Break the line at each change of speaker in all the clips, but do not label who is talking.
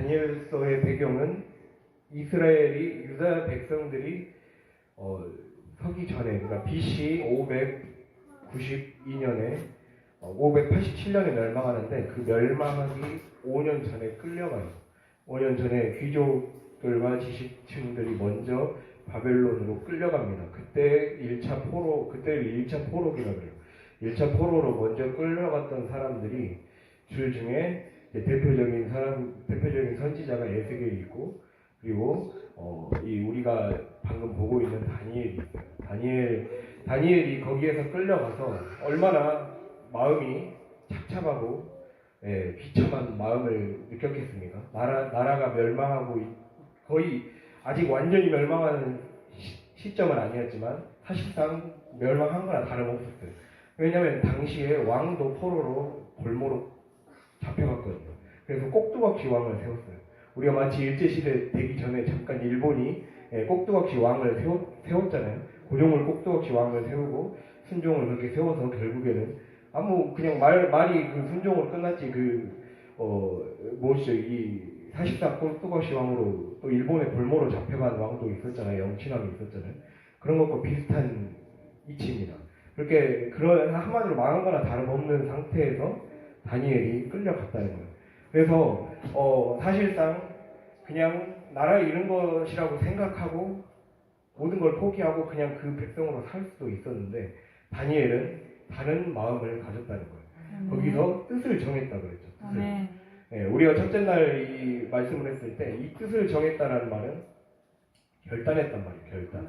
다니엘서의 배경은 이스라엘이 유다 백성들이 서기 전에, 그러니까 BC 592년에 587년에 멸망하는데, 그 멸망하기 5년 전에 끌려가요. 5년 전에 귀족들과 지식층들이 먼저 바벨론으로 끌려갑니다. 그때 1차 포로, 그때를 1차 포로기라고 해요. 1차 포로로 먼저 끌려갔던 사람들이 줄 중에 대표적인 선지자가 에스겔이 있고, 그리고 이 우리가 방금 보고 있는 다니엘이 있어요. 다니엘이 거기에서 끌려가서 얼마나 마음이 착잡하고 비참한 마음을 느꼈겠습니까? 나라가 멸망하고 거의 아직 완전히 멸망하는 시점은 아니었지만 사실상 멸망한 거나 다름없었어요. 왜냐하면 당시에 왕도 포로로 볼모로 잡혀갔거든요. 그래서 꼭두각시 왕을 세웠어요. 우리가 마치 일제시대 되기 전에 잠깐 일본이 꼭두각시 왕을 세웠잖아요. 고종을 꼭두각시 왕을 세우고 순종을 그렇게 세워서 결국에는 그냥 말이 그 순종으로 끝났지, 이 사실상 꼭두각시 왕으로 또 일본의 볼모로 잡혀간 왕도 있었잖아요. 영친왕이 있었잖아요. 그런 것과 비슷한 이치입니다. 그렇게 한마디로 망한 거나 다름없는 상태에서 다니엘이 끌려갔다는 거예요. 그래서 사실상 그냥 나라 잃은 것이라고 생각하고 모든 걸 포기하고 그냥 그 백성으로 살 수도 있었는데, 다니엘은 다른 마음을 가졌다는 거예요. 거기서 뜻을 정했다고 그랬죠. 뜻을. 우리가 첫째 날 이 말씀을 했을 때 이 뜻을 정했다라는 말은 결단했단 말이에요. 결단.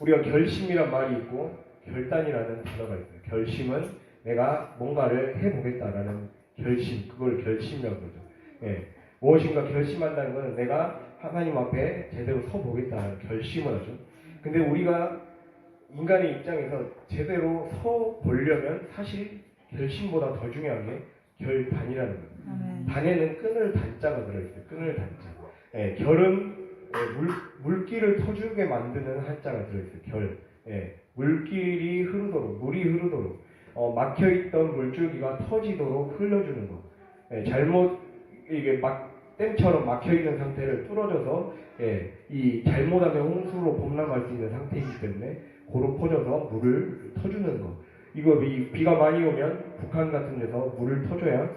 우리가 결심이란 말이 있고 결단이라는 단어가 있어요. 결심은 내가 뭔가를 해보겠다라는 결심, 그걸 결심이라고 그러죠. 무엇인가 결심한다는 것은 내가 하나님 앞에 제대로 서보겠다는 결심을 하죠. 근데 우리가 인간의 입장에서 제대로 서보려면 사실 결심보다 더 중요한 게 결단이라는 거예요. 단에는 끊을 단자가 들어있어요. 끊을 단자. 결은 물길을 터주게 만드는 한자가 들어있어요. 결. 물길이 흐르도록, 물이 흐르도록, 막혀있던 물줄기가 터지도록 흘려주는 거. 이게 댐처럼 막혀있는 상태를 뚫어져서, 이 잘못하면 홍수로 범람할 수 있는 상태이기 때문에 고루 퍼져서 물을 터주는 거. 이거 비가 많이 오면 북한 같은 데서 물을 터줘야,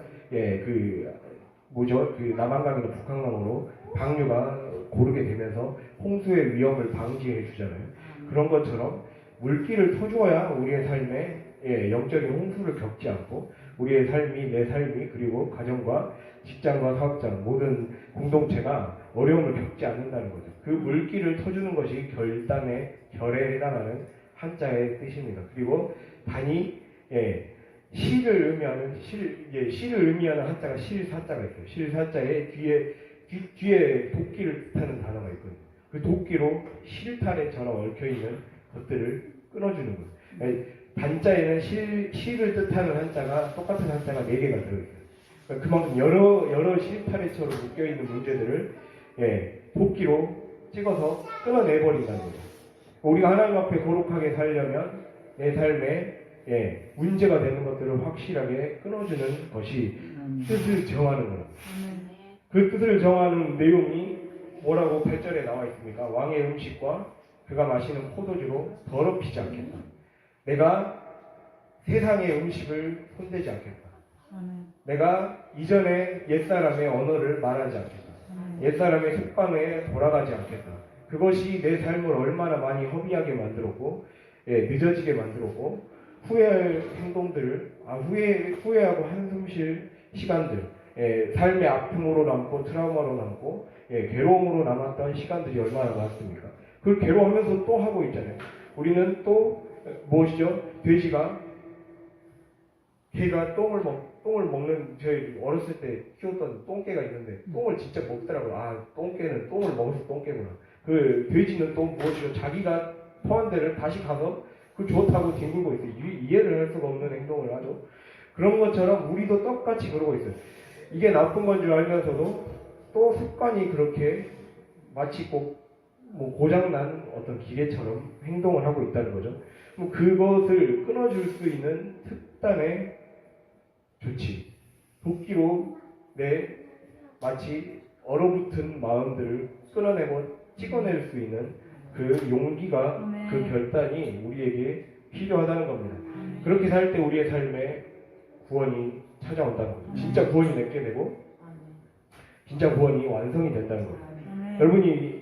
남한강이나 북한강으로 방류가 고르게 되면서 홍수의 위험을 방지해 주잖아요. 그런 것처럼 물길을 터주어야 우리의 삶에 영적인 홍수를 겪지 않고 우리의 삶이, 내 삶이, 그리고 가정과 직장과 사업장, 모든 공동체가 어려움을 겪지 않는다는 거죠. 그 물길을 터주는 것이 결단의 결에 해당하는 한자의 뜻입니다. 그리고 단이 시를 의미하는 한자가 실사자가 있어요. 실사자의 뒤에 도끼를 뜻하는 단어가 있거든요. 그 도끼로 실타래처럼 얽혀있는 것들을 끊어주는 거예요. 단자에는 시를 뜻하는 한자가, 똑같은 한자가 4개가 들어있어요. 그러니까 그만큼 여러 실타래처럼 묶여있는 문제들을 도끼로 찍어서 끊어내버린다는 거죠. 우리가 하나님 앞에 거룩하게 살려면 내 삶에 문제가 되는 것들을 확실하게 끊어주는 것이 뜻을 정하는 거예요. 그 뜻을 정하는 내용이 뭐라고 8절에 나와 있습니까? 왕의 음식과 그가 마시는 포도주로 더럽히지 않겠다. 내가 세상의 음식을 손대지 않겠다. 내가 이전에 옛사람의 언어를 말하지 않겠다. 옛사람의 습관에 돌아가지 않겠다. 그것이 내 삶을 얼마나 많이 허비하게 만들었고, 늦어지게 만들었고, 후회할 행동들을, 후회하고 한숨 쉴 시간들, 삶의 아픔으로 남고 트라우마로 남고 괴로움으로 남았던 시간들이 얼마나 많습니까? 그걸 괴로워하면서 또 하고 있잖아요. 우리는 또 무엇이죠? 개가 똥을 먹는, 저희 어렸을 때 키웠던 똥개가 있는데 똥을 진짜 먹더라고요. 똥개는 똥을 먹어서 똥개구나. 그 돼지는 또 무엇이죠? 자기가 토한 데를 다시 가서 그 좋다고 뒹굴고 있어요. 이해를 할 수가 없는 행동을 하죠. 그런 것처럼 우리도 똑같이 그러고 있어요. 이게 나쁜 건 줄 알면서도 또 습관이 그렇게 마치 고장난 어떤 기계처럼 행동을 하고 있다는 거죠. 그것을 끊어줄 수 있는 특단의 조치, 도끼로 마치 얼어붙은 마음들을 끊어내고 찍어낼 수 있는 그 용기가 그 결단이 우리에게 필요하다는 겁니다. 그렇게 살 때 우리의 삶에 구원이 찾아온다는 거죠. 진짜 구원이 맺게 되고 진짜 구원이 완성이 된다는 거예요. 여러분이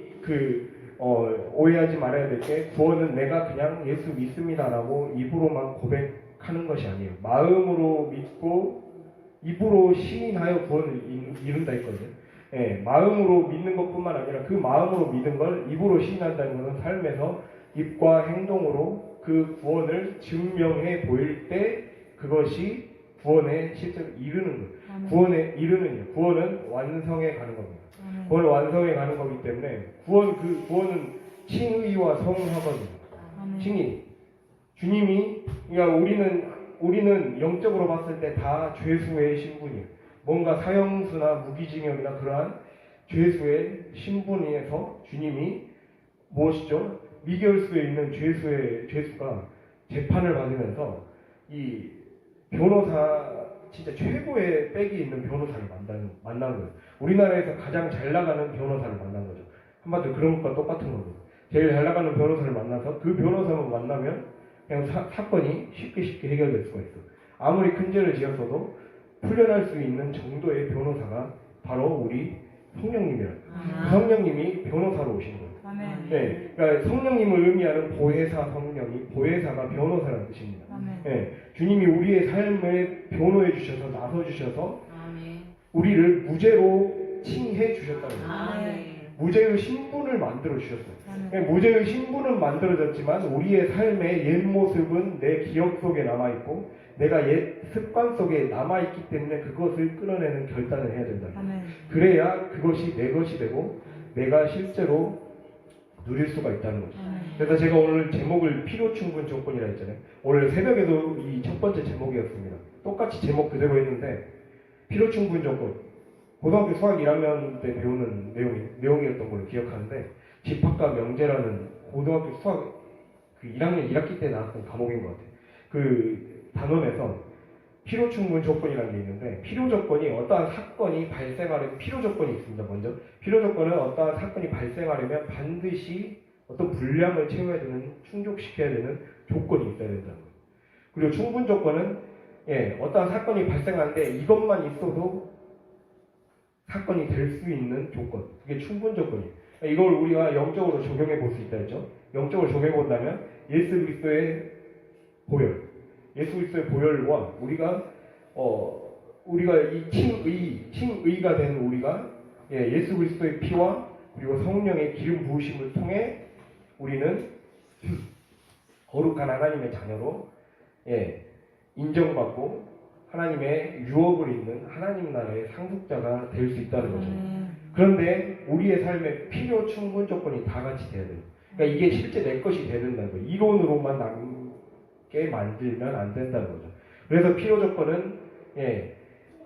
오해하지 말아야 될 게 구원은 내가 그냥 예수 믿습니다라고 입으로만 고백하는 것이 아니에요. 마음으로 믿고 입으로 시인하여 구원을 이룬다 했거든요. 예, 마음으로 믿는 것뿐만 아니라 그 마음으로 믿은 걸 입으로 시인한다는 것은 삶에서 입과 행동으로 그 구원을 증명해 보일 때 그것이 구원에 실제로 이르는 거예요. 구원에 이르는 구원은 완성해 가는 겁니다. 구원을 완성해 가는 거기 때문에 구원은 칭의와 성하거든요. 칭의. 주님이 그러니까 우리는 영적으로 봤을 때 다 죄수의 신분이에요. 뭔가 사형수나 무기징역이나 그러한 죄수의 신분에서 주님이 무엇이죠? 미결수에 있는 죄수가 재판을 받으면서 이 변호사 진짜 최고의 빽이 있는 변호사를 만난 거예요. 우리나라에서 가장 잘 나가는 변호사를 만난 거죠. 한마디로 그런 것과 똑같은 거죠. 제일 잘 나가는 변호사를 만나서 그 변호사만 만나면 그냥 사건이 쉽게 해결될 수가 있어. 아무리 큰 죄를 지었어도 풀려날 수 있는 정도의 변호사가 바로 우리 성령님이에요. 성령님이 변호사로 오신 거예요. 네, 그러니까 성령님을 의미하는 보혜사 성령이 보혜사가 변호사라는 뜻입니다. 네, 주님이 우리의 삶을 변호해 주셔서 나서 주셔서 우리를 무죄로 칭해 주셨다는 거예요. 무죄의 신분을 만들어 주셨어요. 무죄의 신분은 만들어졌지만 우리의 삶의 옛 모습은 내 기억 속에 남아 있고 내가 옛 습관 속에 남아 있기 때문에 그것을 끊어내는 결단을 해야 된다. 그래야 그것이 내 것이 되고 내가 실제로 누릴 수가 있다는 거죠. 그래서 제가 오늘 제목을 필요 충분 조건이라 했잖아요. 오늘 새벽에도 이 첫 번째 제목이었습니다. 똑같이 제목 그대로 했는데 필요 충분 조건. 고등학교 수학 1학년 때 배우는 내용이었던 걸로 기억하는데 집합과 명제라는 고등학교 수학 1학년 1학기 때 나왔던 과목인 것 같아요. 그 단원에서 필요 충분 조건이라는 게 있는데 필요 조건이 어떠한 사건이 발생하려면 필요 조건이 있습니다. 먼저 필요 조건은 어떠한 사건이 발생하려면 반드시 어떤 분량을 채워야 되는 충족시켜야 되는 조건이 있어야 된다는 거예요. 그리고 충분 조건은 어떠한 사건이 발생하는데 이것만 있어도 사건이 될 수 있는 조건. 그게 충분 조건이에요. 이걸 우리가 영적으로 적용해 볼 수 있다 했죠. 영적으로 적용해 본다면 예수 그리스도의 보혈. 예수 그리스도의 보혈과 우리가 이 칭의가 된 우리가 예수 그리스도의 피와 그리고 성령의 기름 부으심을 통해 우리는 거룩한 하나님의 자녀로 인정받고 하나님의 유업을 잇는 하나님 나라의 상속자가 될 수 있다는 거죠. 그런데 우리의 삶에 필요 충분 조건이 다 같이 돼야 돼요. 그러니까 이게 실제 내 것이 돼야 된다는 거예요. 이론으로만 남게 만들면 안 된다는 거죠. 그래서 필요 조건은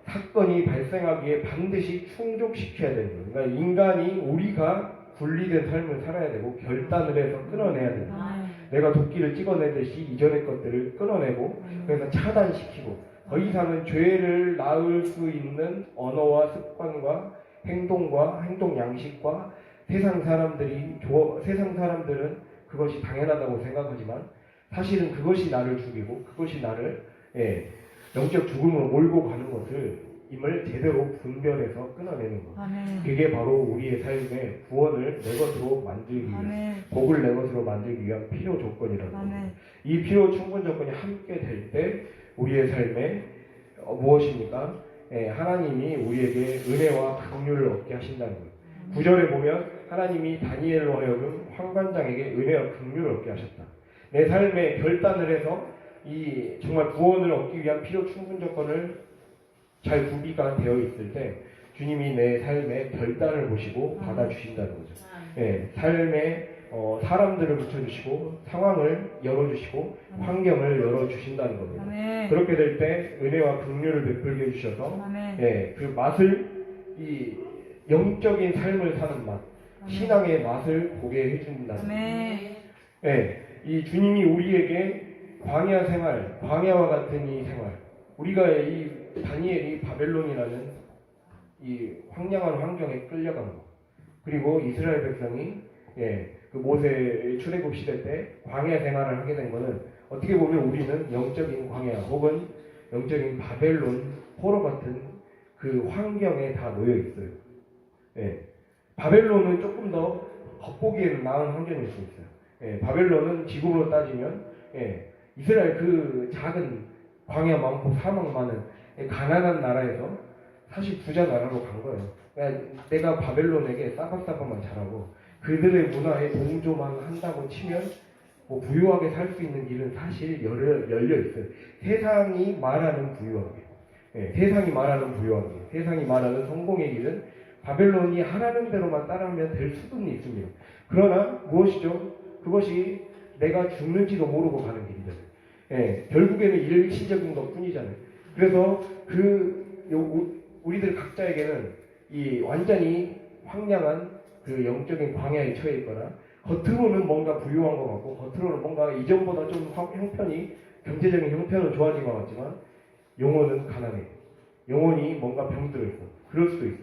사건이 발생하기에 반드시 충족시켜야 되는 거예요. 그러니까 인간이 우리가 분리된 삶을 살아야 되고 결단을 해서 끊어내야 된다. 내가 도끼를 찍어내듯이 이전의 것들을 끊어내고 그래서 차단시키고 더 이상은 죄를 낳을 수 있는 언어와 습관과 행동과 행동 양식과 세상 사람들은 그것이 당연하다고 생각하지만 사실은 그것이 나를 죽이고 그것이 나를 영적 죽음으로 몰고 가는 것을 제대로 분별해서 끊어내는 것. 그게 바로 우리의 삶의 구원을 내 것으로 만들기 위한 복을 내 것으로 만들기 위한 필요 조건이라는 겁니다. 이 필요 충분 조건이 함께 될 때 우리의 삶에 무엇입니까? 하나님이 우리에게 은혜와 긍휼을 얻게 하신다는 거예요. 9절에 보면 하나님이 다니엘로 하여금 황관장에게 은혜와 긍휼을 얻게 하셨다. 내 삶에 결단을 해서 이 정말 구원을 얻기 위한 필요 충분 조건을 잘 구비가 되어 있을 때 주님이 내 삶에 결단을 보시고 받아주신다는 거죠. 삶에 사람들을 붙여주시고 상황을 열어주시고 환경을 열어주신다는 겁니다. 그렇게 될 때 은혜와 긍휼을 베풀게 해주셔서 그 맛을 이 영적인 삶을 사는 맛, 신앙의 맛을 보게 해준다는 거예요. 이 주님이 우리에게 광야 생활, 광야와 같은 이 생활, 우리가 이 다니엘이 바벨론이라는 이 황량한 환경에 끌려간 거. 그리고 이스라엘 백성이 그 모세 출애굽 시대 때 광야 생활을 하게 된 거는 어떻게 보면 우리는 영적인 광야 혹은 영적인 바벨론 포로 같은 그 환경에 다 놓여 있어요. 바벨론은 조금 더 겉보기에는 나은 환경일 수 있어요. 바벨론은 지구로 따지면 이스라엘 그 작은 광야 많고 사막 많은 가난한 나라에서 사실 부자 나라로 간 거예요. 그러니까 내가 바벨론에게 싸박싸박만 잘하고 그들의 문화에 동조만 한다고 치면 뭐 부유하게 살 수 있는 길은 사실 열려 있어요. 세상이 말하는 부유하게, 세상이 말하는 부유하게, 세상이 말하는 성공의 길은 바벨론이 하라는 대로만 따라하면 될 수는 있습니다. 그러나 무엇이죠? 그것이 내가 죽는지도 모르고 가는 길이잖아요. 결국에는 일시적인 것 뿐이잖아요. 그래서 우리들 각자에게는 이 완전히 황량한 그 영적인 광야에 처해 있거나 겉으로는 뭔가 부유한 것 같고 겉으로는 뭔가 이전보다 좀 형편이 경제적인 형편은 좋아진 것 같지만 영혼은 가난해. 영혼이 뭔가 병들어 있어. 그럴 수도 있어.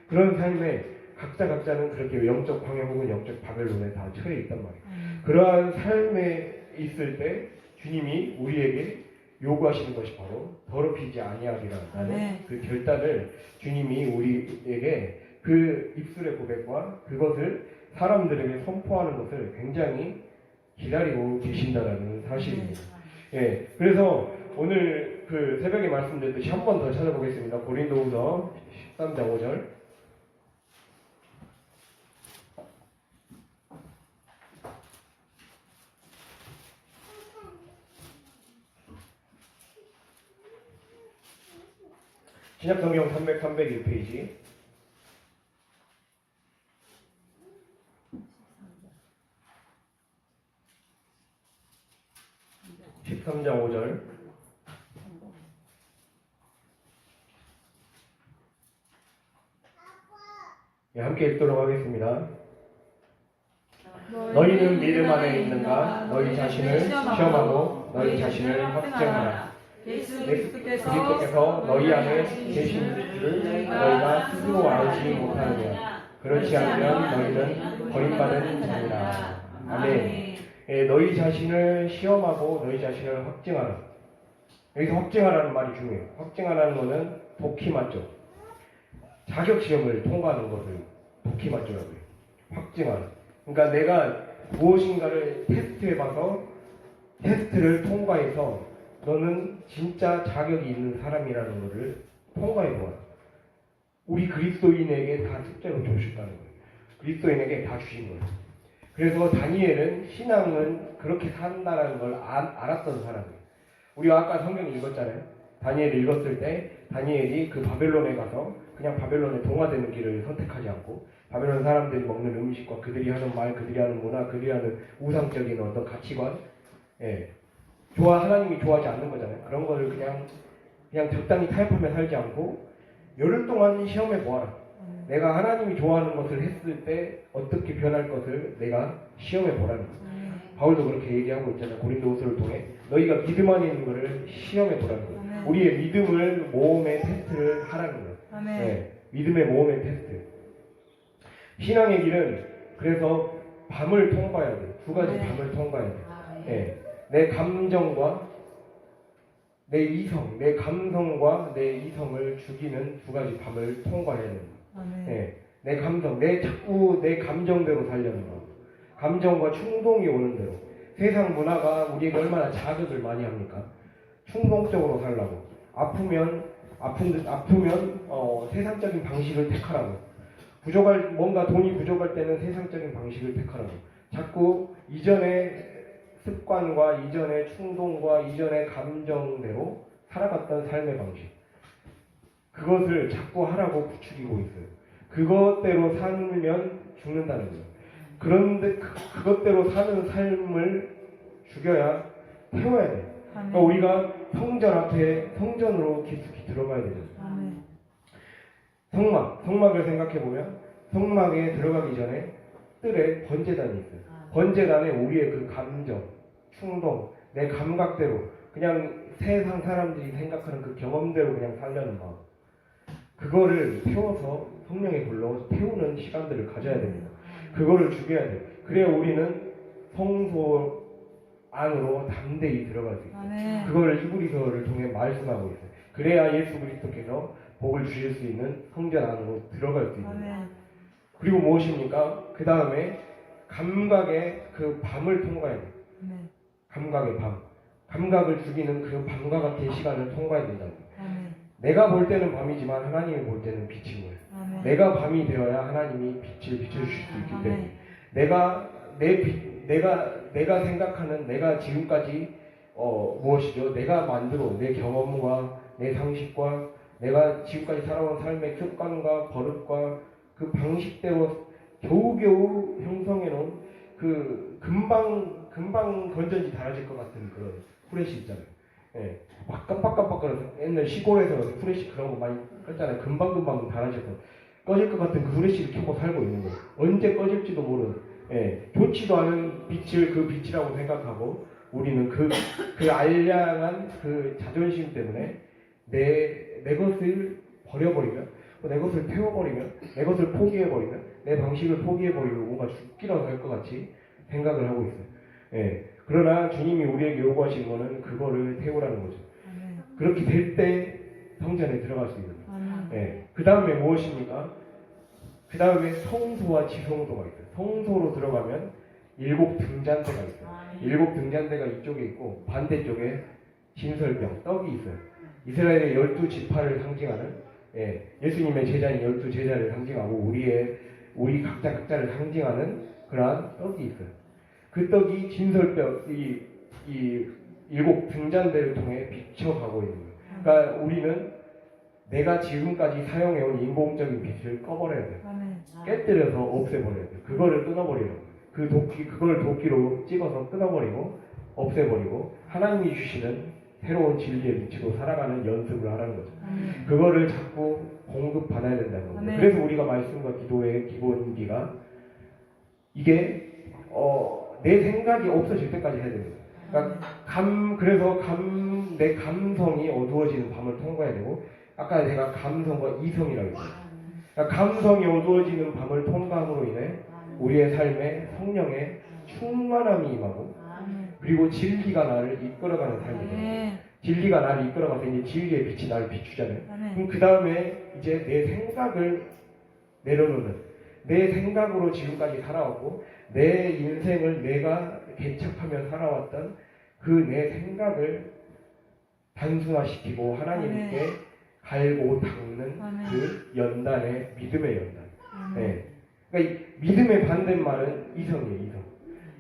그런 삶에 각자는 그렇게 영적 광야 혹은 영적 바벨론에 다 처해 있단 말이에요. 그러한 삶에 있을 때 주님이 우리에게 요구하시는 것이 바로 더럽히지 아니하리라는 그 결단을 주님이 우리에게 그 입술의 고백과 그것을 사람들에게 선포하는 것을 굉장히 기다리고 계신다라는 사실입니다. 그래서 오늘 그 새벽에 말씀드렸듯이 한 번 더 찾아보겠습니다. 고린도후서 13장 5절. 신약성경 301페이지 13장 5절. 함께 읽도록 하겠습니다. 너희는 믿음 안에 있는가? 너희 자신을 시험하고 너희 자신을 확증하라. 예수 그리스도께서 너희 안에 계신 줄을 너희가 스스로 알지 못하느냐. 그렇지 않으면 너희는 버림받은 자니라. 아멘. 너희 자신을 시험하고 너희 자신을 확증하라. 여기서 확증하라는 말이 중요해요. 확증하라는 것은 도키맞죠. 자격시험을 통과하는 것을 도키맞죠라고 해요. 확증하라. 그러니까 내가 무엇인가를 테스트해봐서 테스트를 통과해서 너는 진짜 자격이 있는 사람이라는 것을 통과해보아. 우리 그리스도인에게 다 특대로 주셨다는 거예요. 그리스도인에게 다 주신 거예요. 그래서 다니엘은 신앙은 그렇게 산다는 걸 알았던 사람이에요. 우리가 아까 성경 읽었잖아요. 다니엘을 읽었을 때 다니엘이 그 바벨론에 가서 그냥 바벨론에 동화되는 길을 선택하지 않고 바벨론 사람들이 먹는 음식과 그들이 하는 말, 그들이 하는 문화, 그들이 하는 우상적인 어떤 가치관, 하나님이 좋아하지 않는 거잖아요. 그런 거를 그냥 적당히 타협하며 살지 않고 열흘 동안 시험해 보아라. 내가 하나님이 좋아하는 것을 했을 때 어떻게 변할 것을 내가 시험해 보라는 거예요. 바울도 그렇게 얘기하고 있잖아요. 고린도후서를 통해 너희가 믿음 안에 있는 것을 시험해 보라는 거예요. 우리의 믿음을 모험의 테스트를 하라는 거예요. 믿음의 모험의 테스트. 신앙의 길은 그래서 밤을 통과해야 돼요. 두 가지 밤을 통과해야 돼요. 내 감정과 내 이성, 내 감성과 내 이성을 죽이는 두 가지 밤을 통과해야 됩니다. 내 감성, 자꾸 내 감정대로 살려는 거. 감정과 충동이 오는 대로. 세상 문화가 우리에게 얼마나 자극을 많이 합니까? 충동적으로 살라고. 아프면 세상적인 방식을 택하라고. 뭔가 돈이 부족할 때는 세상적인 방식을 택하라고. 자꾸 이전의 습관과 이전의 충동과 이전의 감정대로 살아갔던 삶의 방식. 그것을 자꾸 하라고 부추기고 있어요. 그것대로 살면 죽는다는 거예요. 그런데 그것대로 사는 삶을 죽여야 태워야 돼요. 그러니까 우리가 성전 앞에 성전으로 깊숙이 들어가야 되죠. 성막을 생각해보면 성막에 들어가기 전에 뜰에 번제단이 있어요. 번제단에 우리의 그 감정, 충동, 내 감각대로 그냥 세상 사람들이 생각하는 그 경험대로 그냥 살려는 마음. 그거를 태워서 성령의 불로 태우는 시간들을 가져야 됩니다. 그거를 죽여야 돼요. 그래야 우리는 성소 안으로 담대히 들어갈 수 있어요. 그거를 히브리서를 통해 말씀하고 있어요. 그래야 예수 그리스도께서 복을 주실 수 있는 성전 안으로 들어갈 수 있는 거예요. 그리고 무엇입니까? 그 다음에 감각의 그 밤을 통과해야 돼요. 감각의 밤. 감각을 죽이는 그 밤과 같은 시간을 통과해야 된다고. 내가 볼 때는 밤이지만 하나님이 볼 때는 빛인 거예요. 내가 밤이 되어야 하나님이 빛을 비춰주실 수 있기 때문에 내가 생각하는 내가 지금까지 무엇이죠? 내가 만들어 내 경험과 내 상식과 내가 지금까지 살아온 삶의 습관과 버릇과 그 방식대로 겨우겨우 형성해 놓은 그 금방 건전지 달아질 것 같은 그런 후레쉬 있잖아요. 예. 막 깜빡깜빡거려서 옛날 시골에서 후레쉬 그런 거 많이 했잖아요. 금방금방 달아져서 꺼질 것 같은 그 후레쉬를 켜고 살고 있는 거예요. 언제 꺼질지도 모르는. 예. 좋지도 않은 빛을 그 빛이라고 생각하고 우리는 그 알량한 그 자존심 때문에 내 것을 버려버리면 내 것을 태워버리면 내 것을 포기해버리면 내 방식을 포기해버리고 뭔가 죽기라도 할 것 같이 생각을 하고 있어요. 예. 그러나 주님이 우리에게 요구하신 거는 그거를 태우라는 거죠. 그렇게 될 때 성전에 들어갈 수 있는 거예요. 예. 그 다음에 무엇입니까? 그 다음에 성소와 지성소가 있어요. 성소로 들어가면 7 등잔대가 있어요. 7 등잔대가 이쪽에 있고 반대쪽에 진설병, 떡이 있어요. 이스라엘의 12지파를 상징하는 예수님의 제자인 12제자를 상징하고 우리 각자를 상징하는 그러한 떡이 있어요. 그 떡이 진설병, 이 7 등잔대를 통해 비춰가고 있는 거예요. 그러니까 우리는 내가 지금까지 사용해온 인공적인 빛을 꺼버려야 돼요. 깨뜨려서 없애버려야 돼요. 그거를 끊어버리는 거예요. 그걸 도끼로 찍어서 끊어버리고 없애버리고 하나님이 주시는 새로운 진리의 빛으로 살아가는 연습을 하라는 거죠. 그거를 자꾸 공급받아야 된다는 거예요. 그래서 우리가 말씀과 기도의 기본기가 이게 내 생각이 없어질 때까지 해야 됩니다. 그러니까 내 감성이 어두워지는 밤을 통과해야 되고 아까 제가 감성과 이성이라고 했어요. 그러니까 감성이 어두워지는 밤을 통과함으로 인해 우리의 삶에 성령의 충만함이 임하고 그리고 진리가 나를 이끌어가는 삶이 됩니다. 진리가 나를 이끌어가서 이제 진리의 빛이 나를 비추잖아요. 그럼 그 다음에 이제 내 생각을 내려놓는 내 생각으로 지금까지 살아왔고 내 인생을 내가 개척하며 살아왔던 그 내 생각을 단순화시키고 하나님께 갈고 닦는 그 연단의 믿음의 연단. 네. 그러니까 이 믿음의 반대말은 이성이에요.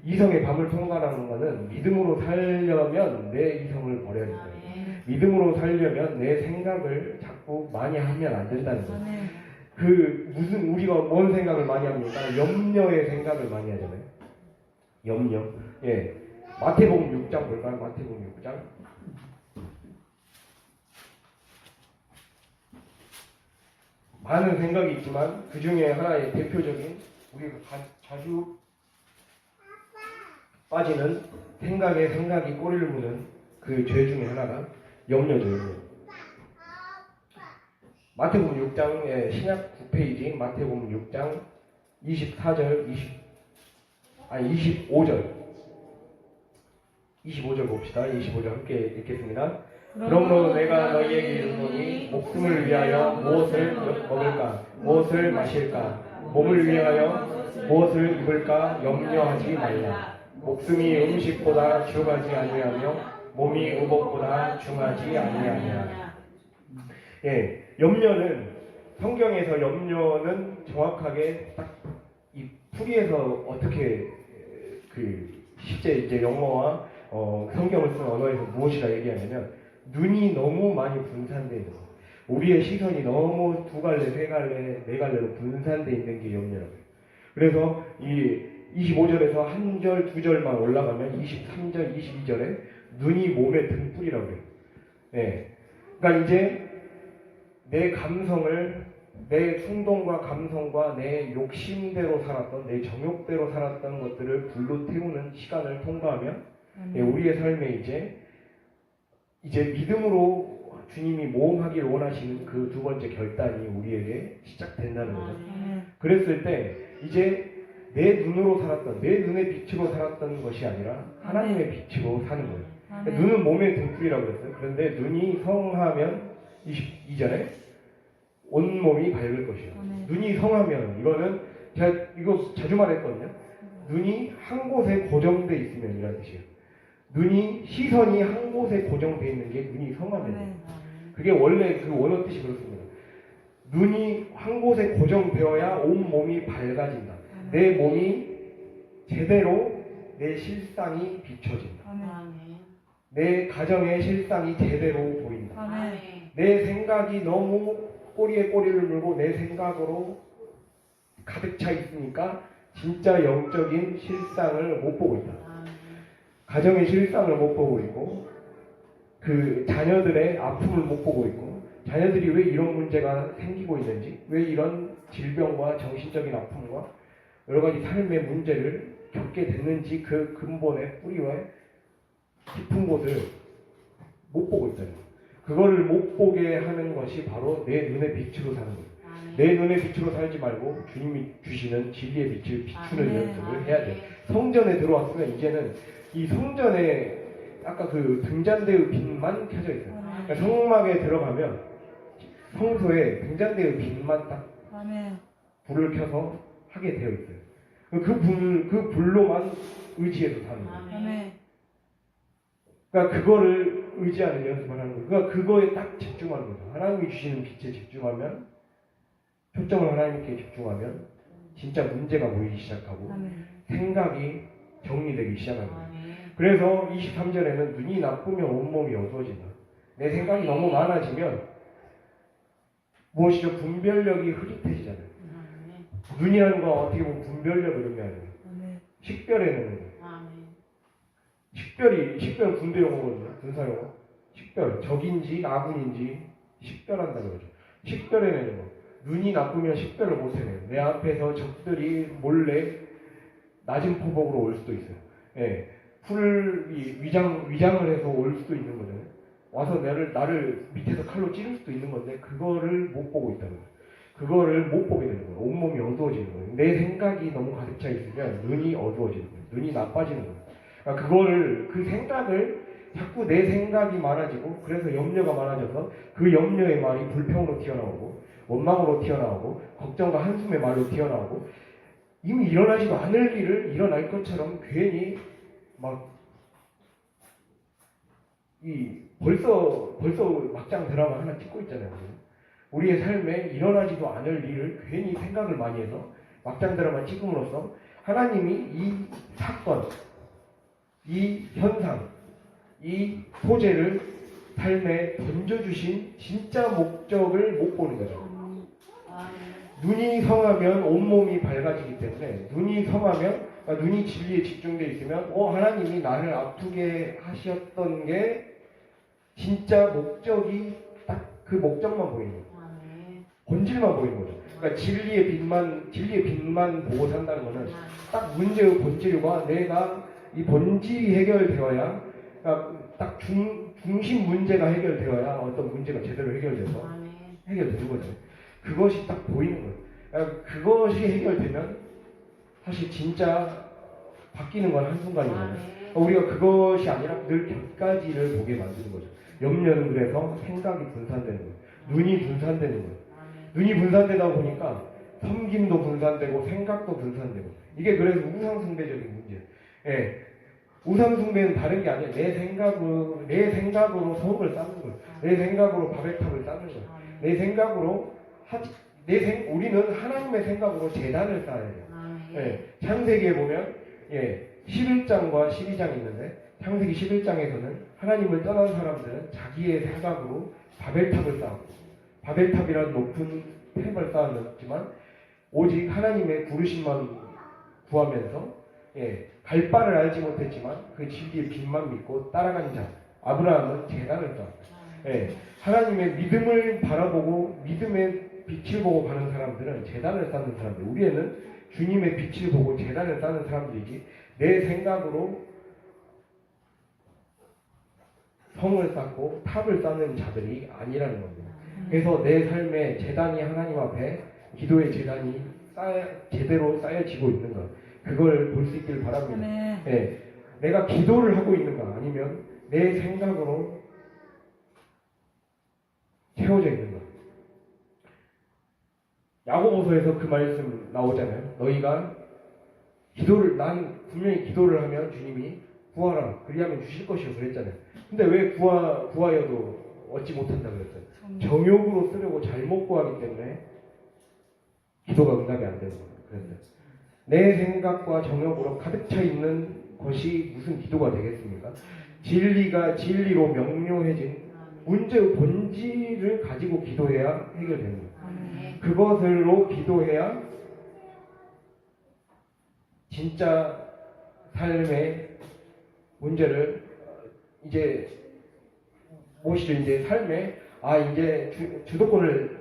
이성의 밤을 통과하는 것은 믿음으로 살려면 내 이성을 버려야 된다. 믿음으로 살려면 내 생각을 자꾸 많이 하면 안 된다는 거예요. 우리가 뭔 생각을 많이 합니까? 염려의 생각을 많이 하잖아요. 염려. 예. 마태복음 6장 볼까요? 마태복음 6장. 많은 생각이 있지만 그 중에 하나의 대표적인 우리가 자주 빠지는 생각이 꼬리를 무는 그 죄 중에 하나가 염려죠. 마태복음 6장의 신약 9페이지 마태복음 6장 24절 25절 봅시다. 25절 함께 읽겠습니다. 그러므로 내가 너희에게 이르노니 목숨을 위하여 무엇을 먹을까 무엇을 마실까 몸을 위하여 무엇을 입을까 염려하지 말라. 목숨이 음식보다 중하지 아니하며 몸이 의복보다 중하지 아니하냐. 예, 염려는 성경에서 염려는 정확하게 딱 이 풀이에서 어떻게 실제 이제 영어와 성경을 쓴 언어에서 무엇이라 얘기하냐면 눈이 너무 많이 분산되어 있는 거예요. 우리의 시선이 너무 2갈래, 3갈래, 4갈래로 분산되어 있는 게 염려라고요. 그래서 이 25절에서 한 절, 2절만 올라가면 23절, 22절에 눈이 몸의 등불이라고 해요. 네. 그러니까 이제 내 감성을 내 충동과 감성과 내 욕심대로 살았던 내 정욕대로 살았던 것들을 불로 태우는 시간을 통과하면 우리의 삶에 이제 믿음으로 주님이 모험하길 원하시는 그 두 번째 결단이 우리에게 시작된다는 거죠.
아멘.
그랬을 때 이제 내 눈으로 살았던, 내 눈의 빛으로 살았던 것이 아니라 하나님의 빛으로 사는 거예요.
아멘.
눈은 몸의 등불이라고 그랬어요. 그런데 눈이 성하면 22절에 온몸이 밝을 것이요.
아멘.
눈이 성하면, 이거는 제가 이거 자주 말했거든요. 눈이 한 곳에 고정돼 있으면 이라는 뜻이에요. 눈이, 시선이 한 곳에 고정돼 있는 게 눈이 성하면.
아멘.
그게 원래 그 원어 뜻이 그렇습니다. 눈이 한 곳에 고정되어야 온 몸이 밝아진다. 내 몸이 제대로 내 실상이 비춰진다.
아멘.
내 가정의 실상이 제대로 보인다.
아멘.
내 생각이 너무 꼬리에 꼬리를 물고 내 생각으로 가득 차 있으니까 진짜 영적인 실상을 못 보고 있다. 가정의 실상을 못 보고 있고, 그 자녀들의 아픔을 못 보고 있고, 자녀들이 왜 이런 문제가 생기고 있는지, 왜 이런 질병과 정신적인 아픔과 여러 가지 삶의 문제를 겪게 됐는지 그 근본의 뿌리와 깊은 곳을 못 보고 있다는 거예요. 그거를 못 보게 하는 것이 바로 내 눈의 빛으로 사는 거예요. 내 눈의 빛으로 살지 말고 주님이 주시는 진리의 빛을 비추는 연습을 해야 돼요. 성전에 들어왔으면 이제는 이 성전에 아까 그 등잔대의 빛만 켜져 있어요. 그러니까 성막에 들어가면 성소에 등잔대의 빛만 딱
아멘.
불을 켜서 하게 되어 있어요. 그 불로만 의지해서 사는 거예요.
아멘.
그러니까 그거를 의지하는 연습을 하는 거예요. 그러니까 그거에 딱 집중하는 거죠. 하나님이 주시는 빛에 집중하면, 초점을 하나님께 집중하면 진짜 문제가 보이기 시작하고
아멘.
생각이 정리되기 시작합니다. 그래서 23절에는 눈이 나쁘면 온몸이 어두워진다. 내 생각이 너무 많아지면 무엇이죠? 분별력이 흐릿해지잖아요. 눈이라는 건 어떻게 보면 분별력을 의미하는 거예요. 식별해내는 거예요. 식별 군대 용어거든요. 군사 용어. 식별, 적인지 아군인지 식별한다는 거죠. 식별해내는 거. 눈이 나쁘면 식별을 못해내요. 내 앞에서 적들이 몰래 낮은 포복으로 올 수도 있어요. 예, 위장을 해서 올 수도 있는 거잖아요. 와서 나를 밑에서 칼로 찌를 수도 있는 건데 그거를 못 보고 있다는 거예요. 그거를 못 보게 되는 거예요. 온몸이 어두워지는 거예요. 내 생각이 너무 가득 차 있으면 눈이 어두워지는 거예요. 눈이 나빠지는 거예요. 그러니까 그 생각을 자꾸 내 생각이 많아지고, 그래서 염려가 많아져서 그 염려의 말이 불평으로 튀어나오고, 원망으로 튀어나오고, 걱정과 한숨의 말로 튀어나오고, 이미 일어나지도 않을 일을 일어날 것처럼 괜히 벌써 막장 드라마 하나 찍고 있잖아요. 우리의 삶에 일어나지도 않을 일을 괜히 생각을 많이 해서 막장 드라마 찍음으로써 하나님이 이 사건, 이 현상, 이 소재를 삶에 던져주신 진짜 목적을 못 보는 거죠. 눈이 성하면 온몸이 밝아지기 때문에, 눈이 성하면, 눈이 진리에 집중되어 있으면 하나님이 나를 아프게 하셨던 게 진짜 목적이 딱 그 목적만 보이는 거예요. 본질만 보이는 거죠. 그러니까 진리의 빛만 보고 산다는 거는 딱 문제의 본질과 내가 이 본질이 해결되어야, 그러니까 딱 중심 문제가 해결되어야 어떤 문제가 제대로 해결돼서 해결되는 거죠. 그것이 딱 보이는 거예요. 그러니까 그것이 해결되면 사실 진짜 바뀌는 건 한순간이거든요. 우리가 그것이 아니라 늘 곁가지를 보게 만드는 거죠. 염려는 그래서 생각이 분산되는 거예요. 눈이 분산되는 거예요. 눈이 분산되다 보니까 섬김도 분산되고 생각도 분산되고, 이게 그래서 우상숭배적인 문제예요. 예. 우상숭배는 다른 게 아니라 내 생각으로 성을 쌓는 거예요. 내 생각으로 바벨탑을 쌓는 거예요. 내 생각으로 우리는 하나님의 생각으로 제단을 쌓아야 돼요. 예. 창세기에 보면 11장과 12장이 있는데, 창세기 11장에서는 하나님을 떠난 사람들은 자기의 생각으로 바벨탑을 쌓았고, 바벨탑이라는 높은 탑을 쌓았지만 오직 하나님의 부르심만 구하면서 갈 바를 알지 못했지만 그 진리의 빛만 믿고 따라간 자 아브라함은 제단을 쌓았어요. 하나님의 믿음을 바라보고 믿음의 빛을 보고 가는 사람들은 제단을 쌓는 사람들, 우리는 주님의 빛을 보고 제단을 쌓는 사람들이지 내 생각으로 성을 쌓고 탑을 쌓는 자들이 아니라는 겁니다. 그래서 내 삶의 재단이 하나님 앞에 기도의 재단이 제대로 쌓여지고 있는 것, 그걸 볼 수 있길 바랍니다. 네, 내가 기도를 하고 있는가, 아니면 내 생각으로 채워져 있는가. 야고보서에서 그 말씀 나오잖아요. 너희가 난 분명히 기도를 하면 주님이 구하라, 그리하면 주실 것이요 그랬잖아요. 근데 왜 구하여도 얻지 못한다 그랬어요? 정욕으로 쓰려고 잘못 구하기 때문에 기도가 응답이 안 되는 거예요. 그랬어요. 내 생각과 정욕으로 가득 차 있는 것이 무슨 기도가 되겠습니까? 진리가 진리로 명료해진 문제의 본질을 가지고 기도해야 해결되는 거예요. 그것으로 기도해야 진짜 삶의 문제를 이제 무엇이죠? 이제 삶에 이제 주도권을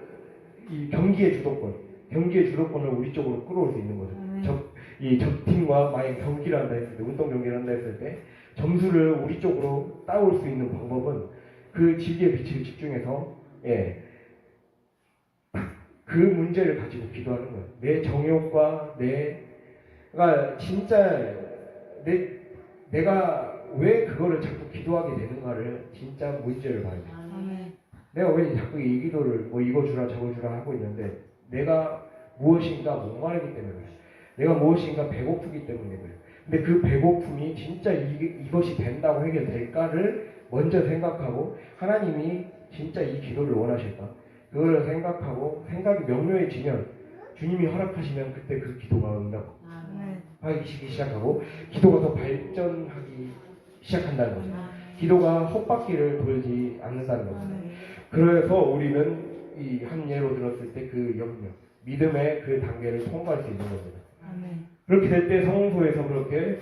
이 경기의 주도권을 우리 쪽으로 끌어올 수 있는 거죠. 이 적팀과 만약 경기를 한다 했을 때, 운동 경기를 한다 했을 때 점수를 우리 쪽으로 따올 수 있는 방법은 그 진리의 빛을 집중해서 그 문제를 가지고 기도하는 거예요. 내 정욕과 내가 진짜 내가 왜 그거를 자꾸 기도하게 되는가를 진짜 문제를 봐야 돼요. 내가 왜 자꾸 이 기도를 뭐 이거 주라 저거 주라 하고 있는데 내가 무엇인가 목마르기 때문에 그래요. 내가 무엇인가 배고프기 때문에 그래요. 근데 그 배고픔이 진짜 이것이 된다고 해결될까를 먼저 생각하고, 하나님이 진짜 이 기도를 원하실까? 그걸 생각하고 생각이 명료해지면, 주님이 허락하시면 그때 그 기도가 응답하기 시작하고 기도가 더 발전하기 시작한다는 거죠. 기도가 헛바퀴를 돌지 않는다는 거죠. 그래서 우리는 이 한 예로 들었을 때 그 영역, 믿음의 그 단계를 통과할 수 있는 겁니다. 그렇게 될 때 성소에서 그렇게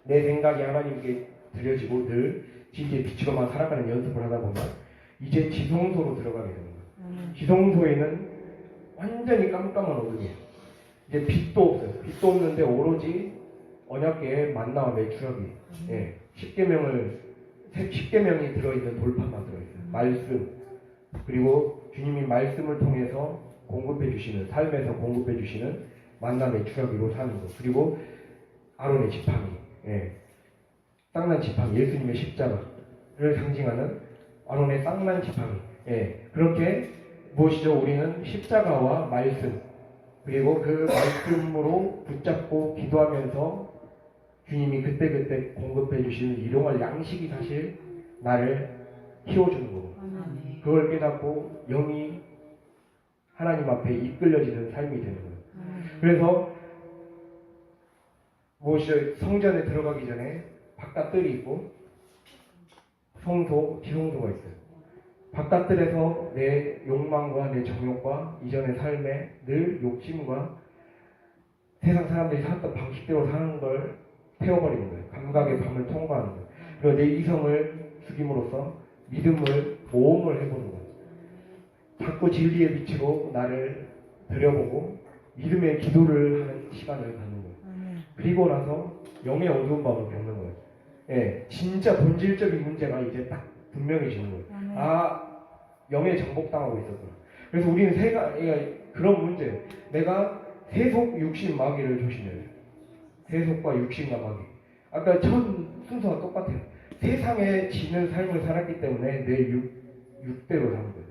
내 생각이 하나님께 드려지고 늘 진리에 비추고만 살아가는 연습을 하다 보면 이제 지성소로 들어가게 됩니다. 지성소에는 완전히 깜깜한 어둠이에요. 이제 빛도 없어요. 빛도 없는데 오로지 언약궤의 만나와 매출하기, 10계명이 들어있는 돌판만 들어있어요. 말씀, 그리고 주님이 말씀을 통해서 공급해 주시는, 삶에서 공급해 주시는 만나 매출하기로 사는 것, 그리고 아론의 지팡이, 쌍난 지팡이, 예수님의 십자가를 상징하는 아론의 쌍난 지팡이, 그렇게 무엇이죠? 우리는 십자가와 말씀, 그리고 그 말씀으로 붙잡고 기도하면서 주님이 그때그때 공급해 주시는 일용할 양식이 사실 나를 키워주는 거고, 그걸 깨닫고 영이 하나님 앞에 이끌려지는 삶이 되는 거예요. 그래서 무엇이죠? 성전에 들어가기 전에 바깥뜰이 있고 지성소가 있어요. 바깥뜰에서 내 욕망과 내 정욕과 이전의 삶에 늘 욕심과 세상 사람들이 살았던 방식대로 사는 걸 태워버리는 거예요. 감각의 밤을 통과하는 거예요. 그리고 내 이성을 죽임으로써 믿음을 모험을 해보는 거예요. 자꾸 진리의 빛으로 나를 들여보고 믿음의 기도를 하는 시간을 갖는 거예요. 그리고 나서 영의 어두운 밤을 겪는 거예요. 진짜 본질적인 문제가 이제 딱 분명해지는 거예요. 영에 정복당하고 있었구나. 그래서 우리는 그런 문제, 내가 세속, 육신, 마귀를 조심해야 돼요. 세속과 육신과 마귀. 아까 첫 순서가 똑같아요. 세상에 지는 삶을 살았기 때문에 내 육대로 사는 거예요.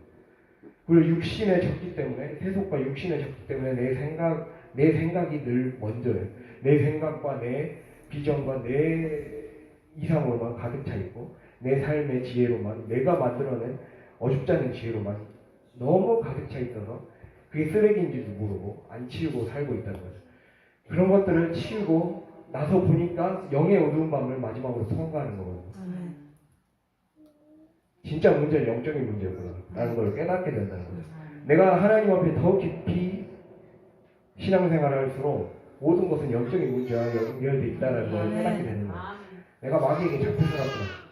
그리고 육신에 졌기 때문에, 세속과 육신에 졌기 때문에 내 생각이 늘 먼저예요. 내 생각과 내 비전과 내 이상으로만 가득 차 있고, 내 삶의 지혜로만, 내가 만들어낸 어줍지 않은 지혜로만 너무 가득 차 있어서 그게 쓰레기인지도 모르고 안 치우고 살고 있다는 거죠. 그런 것들을 치우고 나서 보니까 영의 어두운 밤을 마지막으로 통과하는 거거든요. 진짜 문제는 영적인 문제구나 라는 걸 깨닫게 된다는 거죠. 내가 하나님 앞에 더 깊이 신앙생활을 할수록 모든 것은 영적인 문제와 연결되어 있다는 걸 깨닫게 되는 거예요. 내가 마귀에게 잡혀 살았구나.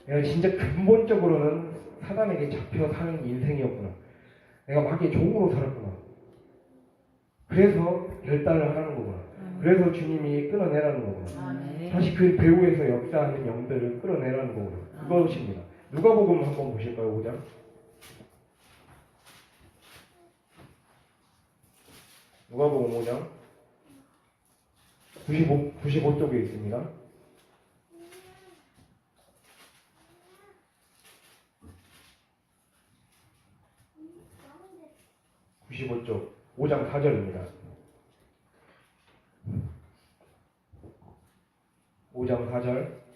내가 진짜 근본적으로는 사단에게 잡혀 사는 인생이었구나. 내가 마귀의 종으로 살았구나. 그래서 결단을 하라는 거구나. 그래서 주님이 끊어내라는 거고요.
아멘.
다시 그 배후에서 역사하는 영들을 끌어내라는 거고요. 그것입니다. 누가복음 한번 보실까요? 5장. 누가복음 5장 95쪽에 있습니다. 95쪽 5장 4절입니다. 5장 4절.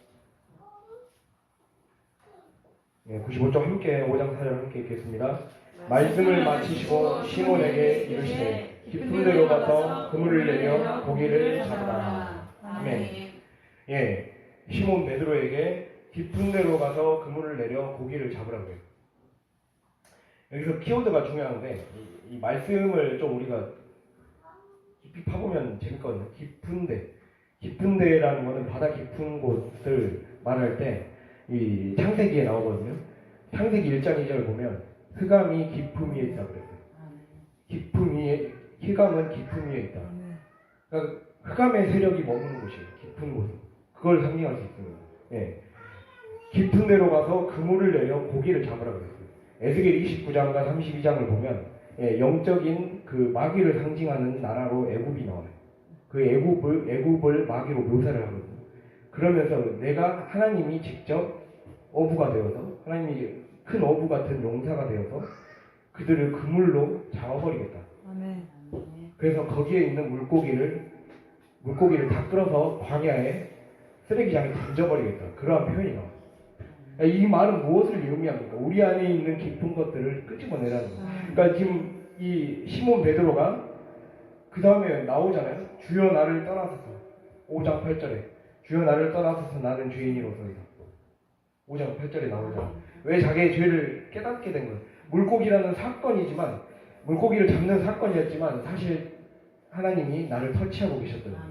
95쪽 함께 5장 4절 함께 읽겠습니다. 말씀을 마치시고 시몬에게 이르시되 깊은 데로 가서 그물을 내려 고기를 잡으라. 아멘. 예, 시몬 베드로에게 깊은 데로 가서 그물을 내려 고기를 잡으라고요. 여기서 키워드가 중요한데 이 말씀을 좀 우리가 깊이 파보면 재밌거든요. 깊은 데라는 것은 바다 깊은 곳을 말할 때 이 창세기에 나오거든요. 창세기 1장 2절 보면 흑암이 깊음 위에 있다 그랬어요. 흑암은 깊음 위에 있다. 그러니까 흑암의 세력이 머무는 곳이에요. 깊은 곳. 그걸 상징할 수 있습니다. 예. 깊은 데로 가서 그물을 내려 고기를 잡으라 그랬어요. 에스겔 29장과 32장을 보면 영적인 그 마귀를 상징하는 나라로 애굽이 나와요. 그 애굽을 마귀로 묘사를 하거든요. 그러면서 내가 하나님이 직접 어부가 되어서 하나님이 큰 어부 같은 용사가 되어서 그들을 그물로 잡아버리겠다.
아멘.
그래서 거기에 있는 물고기를 다 끌어서 광야에 쓰레기장에 던져버리겠다. 그러한 표현이 나와요. 이 말은 무엇을 의미합니까? 우리 안에 있는 깊은 것들을 끄집어내라는 거예요. 그러니까 지금 이 시몬 베드로가 그 다음에 나오잖아요. 주여 나를 떠나소서. 5장 8절에 주여 나를 떠나소서 나는 죄인이로소이다. 5장 8절에 나오잖아요. 왜 자기의 죄를 깨닫게 된 거예요? 물고기라는 사건이지만 물고기를 잡는 사건이었지만 사실 하나님이 나를 터치하고 계셨던 거예요.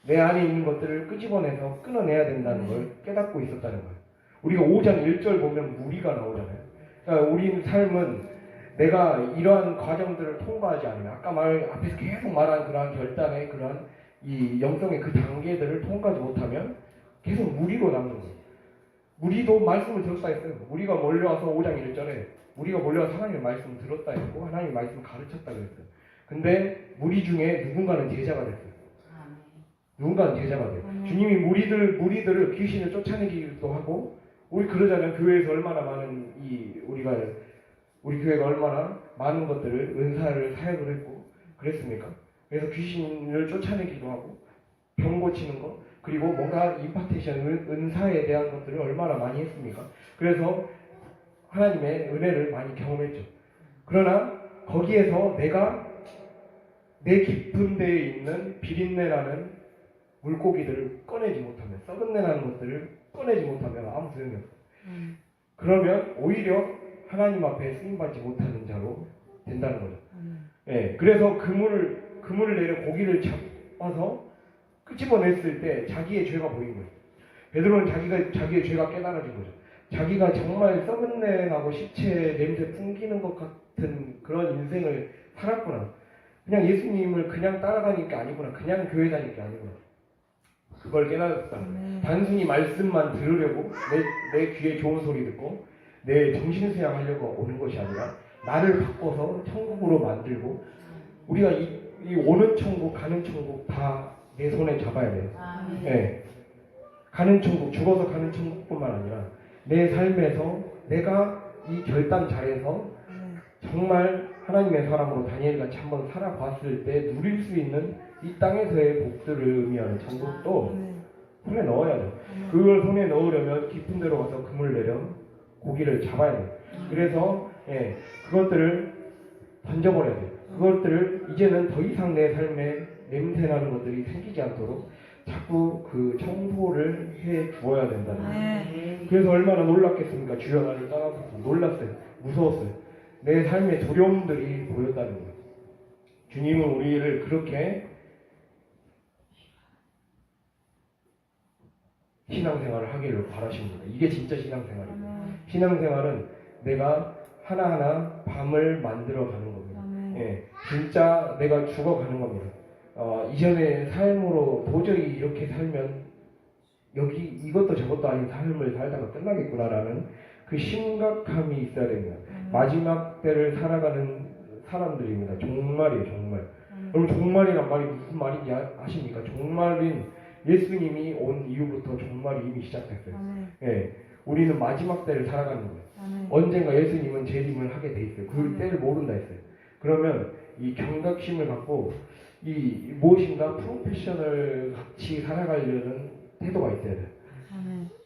내 안에 있는 것들을 끄집어내서 끊어내야 된다는 걸 깨닫고 있었다는 거예요. 우리가 5장 1절 보면 무리가 나오잖아요. 그러니까 우리 삶은 내가 이러한 과정들을 통과하지 않으면 아까 앞에서 계속 말한 그러한 결단의 그러한 이 영성의 그 단계들을 통과하지 못하면 계속 무리로 남는 거예요. 무리도 말씀을 들었다 했어요. 우리가 몰려와서 5장 1절에 우리가 몰려와서 하나님의 말씀을 들었다 했고 하나님의 말씀을 가르쳤다 그랬어요. 근데 무리 중에 누군가는 제자가 됐어요. 누군가는 제자가 돼요. 주님이 무리들을 귀신을 쫓아내기도 하고 우리 그러자면 교회에서 얼마나 많은 우리 교회가 얼마나 많은 것들을 은사를 사역을 했고 그랬습니까? 그래서 귀신을 쫓아내기도 하고 병 고치는 거 그리고 뭔가 임파테이션 은사에 대한 것들을 얼마나 많이 했습니까? 그래서 하나님의 은혜를 많이 경험했죠. 그러나 거기에서 내가 내 깊은 데에 있는 비린내라는 물고기들을 꺼내지 못하면 썩은 내 나는 것들을 꺼내지 못하면 아무 소용이 없어요. 그러면 오히려 하나님 앞에 쓰임받지 못하는 자로 된다는 거죠. 예, 그래서 그물을 내려 고기를 잡아서 끄집어냈을 때 자기의 죄가 보인 거예요. 베드로는 자기의 죄가 깨달아진 거죠. 자기가 정말 썩은 내 나고 시체 냄새 풍기는 것 같은 그런 인생을 살았구나. 그냥 예수님을 그냥 따라가니까 아니구나. 그냥 교회 다니까 아니구나. 그걸 깨달았다. 단순히 말씀만 들으려고 내 귀에 좋은 소리 듣고 내 정신수양하려고 오는 것이 아니라 나를 바꿔서 천국으로 만들고 우리가 이 오는 천국 가는 천국 다 내 손에 잡아야 돼요. 네. 가는 천국 죽어서 가는 천국뿐만 아니라 내 삶에서 내가 이 결단 잘해서 정말 하나님의 사람으로 다니엘같이 한번 살아봤을 때 누릴 수 있는 이 땅에서의 복들을 의미하는 천국도 손에 넣어야 돼요. 그걸 손에 넣으려면 깊은 데로 가서 그물 내려 고기를 잡아야 돼요. 그래서 그것들을 던져버려야 돼요. 그것들을 이제는 더 이상 내 삶에 냄새나는 것들이 생기지 않도록 자꾸 그 청소를 해 주어야 된다는 거예요. 그래서 얼마나 놀랐겠습니까? 주여 나를 떠나서 놀랐어요. 무서웠어요. 내 삶의 두려움들이 보였다는 거예요. 주님은 우리를 그렇게 신앙생활을 하기를 바라십니다. 이게 진짜 신앙생활입니다. 신앙생활은 내가 하나하나 밤을 만들어가는 겁니다. 진짜 내가 죽어가는 겁니다. 이전의 삶으로 도저히 이렇게 살면 여기 이것도 저것도 아닌 삶을 살다가 끝나겠구나라는 그 심각함이 있어야 됩니다. 마지막 때를 살아가는 사람들입니다. 종말이에요, 종말. 여러분 종말이란 말이 무슨 말인지 아십니까? 종말인 예수님이 온 이후부터 종말이 이미 시작됐어요. 예, 우리는 마지막 때를 살아가는 거예요. 언젠가 예수님은 재림을 하게 돼 있어요. 그 때를 모른다 했어요. 그러면 이 경각심을 갖고 이 무엇인가 프로페셔널 같이 살아가려는 태도가 있어야 돼요.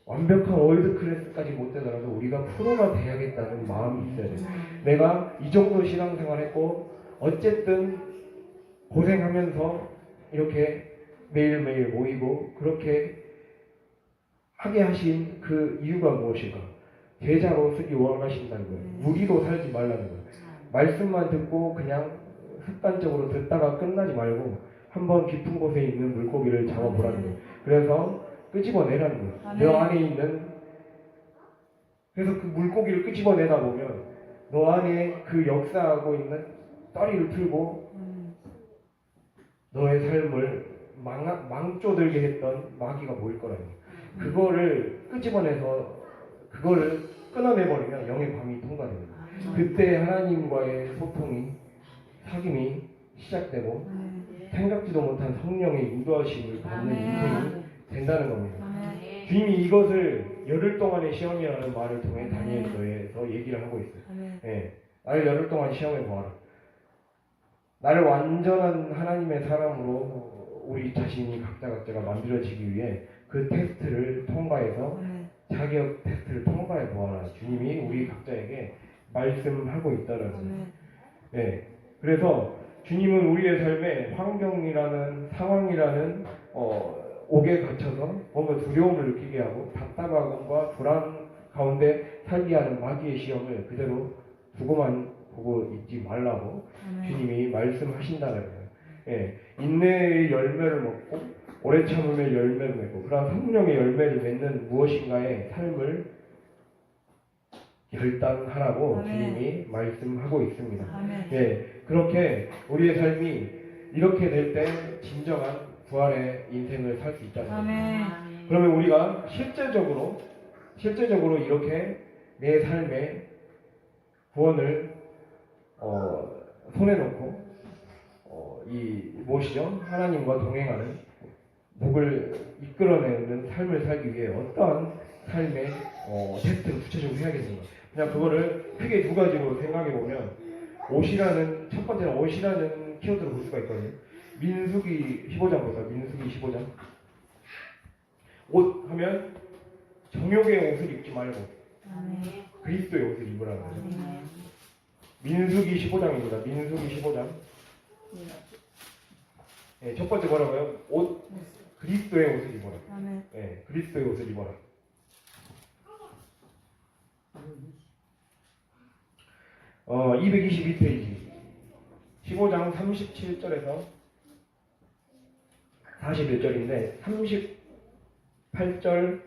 완벽한 월드 클래스까지 못 되더라도 우리가 프로가 돼야겠다는 마음이 있어야 돼요. 내가 이 정도 신앙생활 했고 어쨌든 고생하면서 이렇게 매일매일 모이고 그렇게 하게 하신 그 이유가 무엇일까? 제자로 쓰기 원하신다는 거예요. 무리로 살지 말라는 거예요. 말씀만 듣고 그냥 습관적으로 듣다가 끝나지 말고 한번 깊은 곳에 있는 물고기를 잡아보라는 거예요. 그래서 끄집어내라는 거예요. 너 안에 있는, 그래서 그 물고기를 끄집어내다 보면 너 안에 그 역사하고 있는 떠리를 틀고 너의 삶을 망조들게 했던 마귀가 보일 거라는 거예요. 그거를 끄집어내서 그거를 끊어내버리면 영의 밤이 통과됩니다. 그때 하나님과의 소통이, 사귐이 시작되고 생각지도 못한 성령의 인도하심을 받는 인생이 된다는 겁니다. 주님이 이것을 열흘 동안의 시험이라는 말을 통해 다니엘서에서 얘기를 하고 있어요. 예, 나를 열흘 동안 시험해 보아라. 나를 완전한 하나님의 사람으로 우리 자신이 각자가 만들어지기 위해 그 테스트를 통과해서 자격 테스트를 통과해 보아라. 주님이 우리 각자에게 말씀하고 있다는 거예요. 예, 그래서 주님은 우리의 삶에 환경이라는 상황이라는 옥에 갇혀서 뭔가 두려움을 느끼게 하고 답답함과 불안 가운데 살게 하는 마귀의 시험을 그대로 두고만 보고 있지 말라고 주님이 말씀하신다는 거예요. 예, 인내의 열매를 먹고 오래 참음의 열매를 맺고 그러한 성령의 열매를 맺는 무엇인가의 삶을 결단하라고 주님이 말씀하고 있습니다. 예, 그렇게 우리의 삶이 이렇게 될 때 진정한 부활의 인생을 살 수 있잖아요. 그러면 우리가 실제적으로 이렇게 내 삶의 구원을 손에 놓고 이 무엇이죠? 하나님과 동행하는 목을 이끌어내는 삶을 살기 위해 어떠한 삶의 테스트를 구체적으로 해야겠는가? 그냥 그거를 크게 두 가지로 생각해 보면 옷이라는, 첫 번째는 옷이라는 키워드로 볼 수가 있거든요. 민수기 15장 보세요. 민수기 15장. 옷 하면 정욕의 옷을 입지 말고 그리스도의 옷을 입으라는 거죠. 민수기 15장입니다. 민수기 15장. 네, 첫 번째 뭐라고요? 옷, 그리스도의 옷을 입어라. 네, 그리스도의 옷을 입어라. 222페이지 15장 37절에서 41절인데 38절,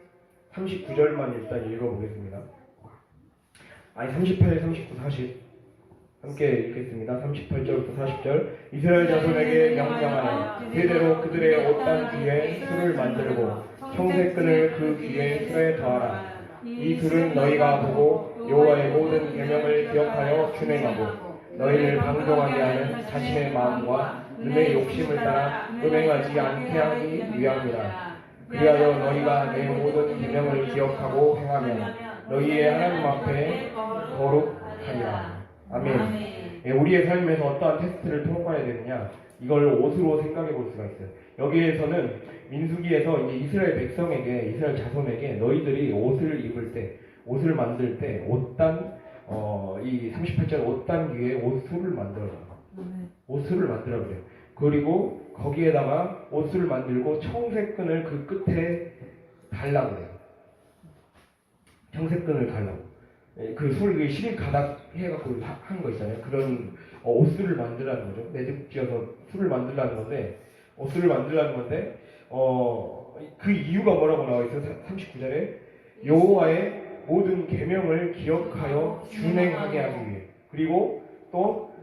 39절만 일단 읽어보겠습니다. 아니 38, 39, 40 함께 읽겠습니다. 38절부터 40절. 이스라엘 자손에게 명령하라. 대대로 그들의 옷단 귀에 술을 만들고 청색끈을 그 귀에 술에 더하라. 이 둘은 너희가 보고 여호와의 모든 계명을 기억하여 준행하고 너희를 방종하게 하는 자신의 마음과 눈의 욕심을 따라 음행하지 않게 하기 위함이라. 그리하여 너희가 내 모든 계명을 기억하고 행하면 너희의 하나님 앞에 거룩하리라. 아멘. 예, 우리의 삶에서 어떠한 테스트를 통과해야 되느냐, 이걸 옷으로 생각해 볼 수가 있어요. 여기에서는 민수기에서 이제 이스라엘 백성에게, 이스라엘 자손에게 너희들이 옷을 입을 때, 옷을 만들 때 옷단, 이 38절 옷단 위에 옷술을 만들어라. 옷술을 만들어 그래요. 그리고 거기에다가 옷술을 만들고 청색끈을 그 끝에 달라고 그래요. 청색끈을 달라고. 그 술, 실 가닥 해갖고 한 거 있잖아요. 그런 옷술을 만들라는 거죠. 매듭지어서 술을 만들라는 건데, 옷술을 만들라는 건데, 그 이유가 뭐라고 나와 있어요? 39절에 여호와의 모든 계명을 기억하여 준행하게 하기 위해. 그리고 또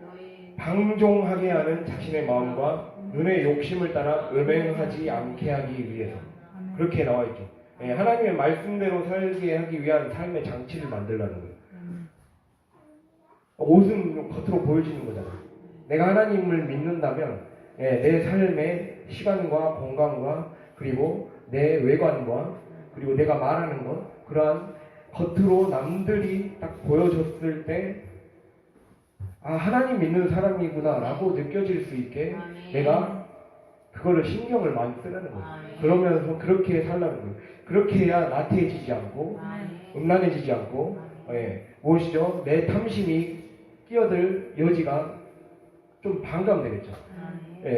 방종하게 하는 자신의 마음과 눈의 욕심을 따라 음행하지 않게 하기 위해서. 그렇게 나와 있죠. 예, 하나님의 말씀대로 살게 하기 위한 삶의 장치를 만들라는 거예요. 옷은 겉으로 보여지는 거잖아요. 내가 하나님을 믿는다면 내 삶의 시간과 건강과 그리고 내 외관과 그리고 내가 말하는 것, 그러한 겉으로 남들이 딱 보여줬을 때 아, 하나님 믿는 사람이구나 라고 느껴질 수 있게 내가 그거를 신경을 많이 쓰라는 거예요. 그러면서 그렇게 살라는 거예요. 그렇게 해야 나태해지지 않고 음란해지지 않고 무엇이죠? 내 탐심이 끼어들 여지가 좀 반감되겠죠.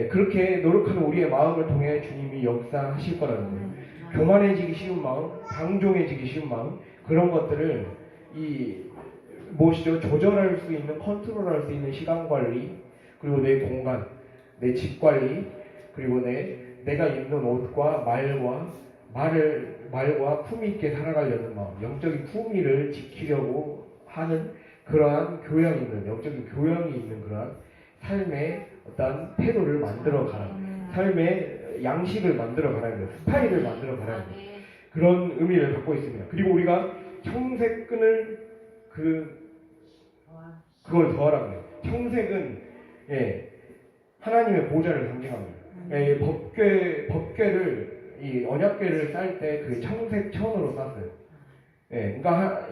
그렇게 노력하는 우리의 마음을 통해 주님이 역사하실 거라는 거예요. 교만해지기 쉬운 마음, 방종해지기 쉬운 마음, 그런 것들을 무엇이죠? 조절할 수 있는, 컨트롤할 수 있는 시간 관리, 그리고 내 공간, 내 집 관리, 그리고 내가 입는 옷과 말과 품위 있게 살아가려는 마음, 영적인 품위를 지키려고 하는 그러한 교양이 있는, 영적인 교양이 있는 그러한 삶의 어떤 태도를 만들어 가라. 삶의 양식을 만들어 가라는 거예요. 스타일을 만들어 가라는 거예요. 그런 의미를 갖고 있습니다. 그리고 우리가 청색끈을 그걸 더하라고 해요. 청색은 하나님의 보좌를 상징합니다. 법궤를 이 언약궤를 쌀 때 그 청색 천으로 쌌어요. 그러니까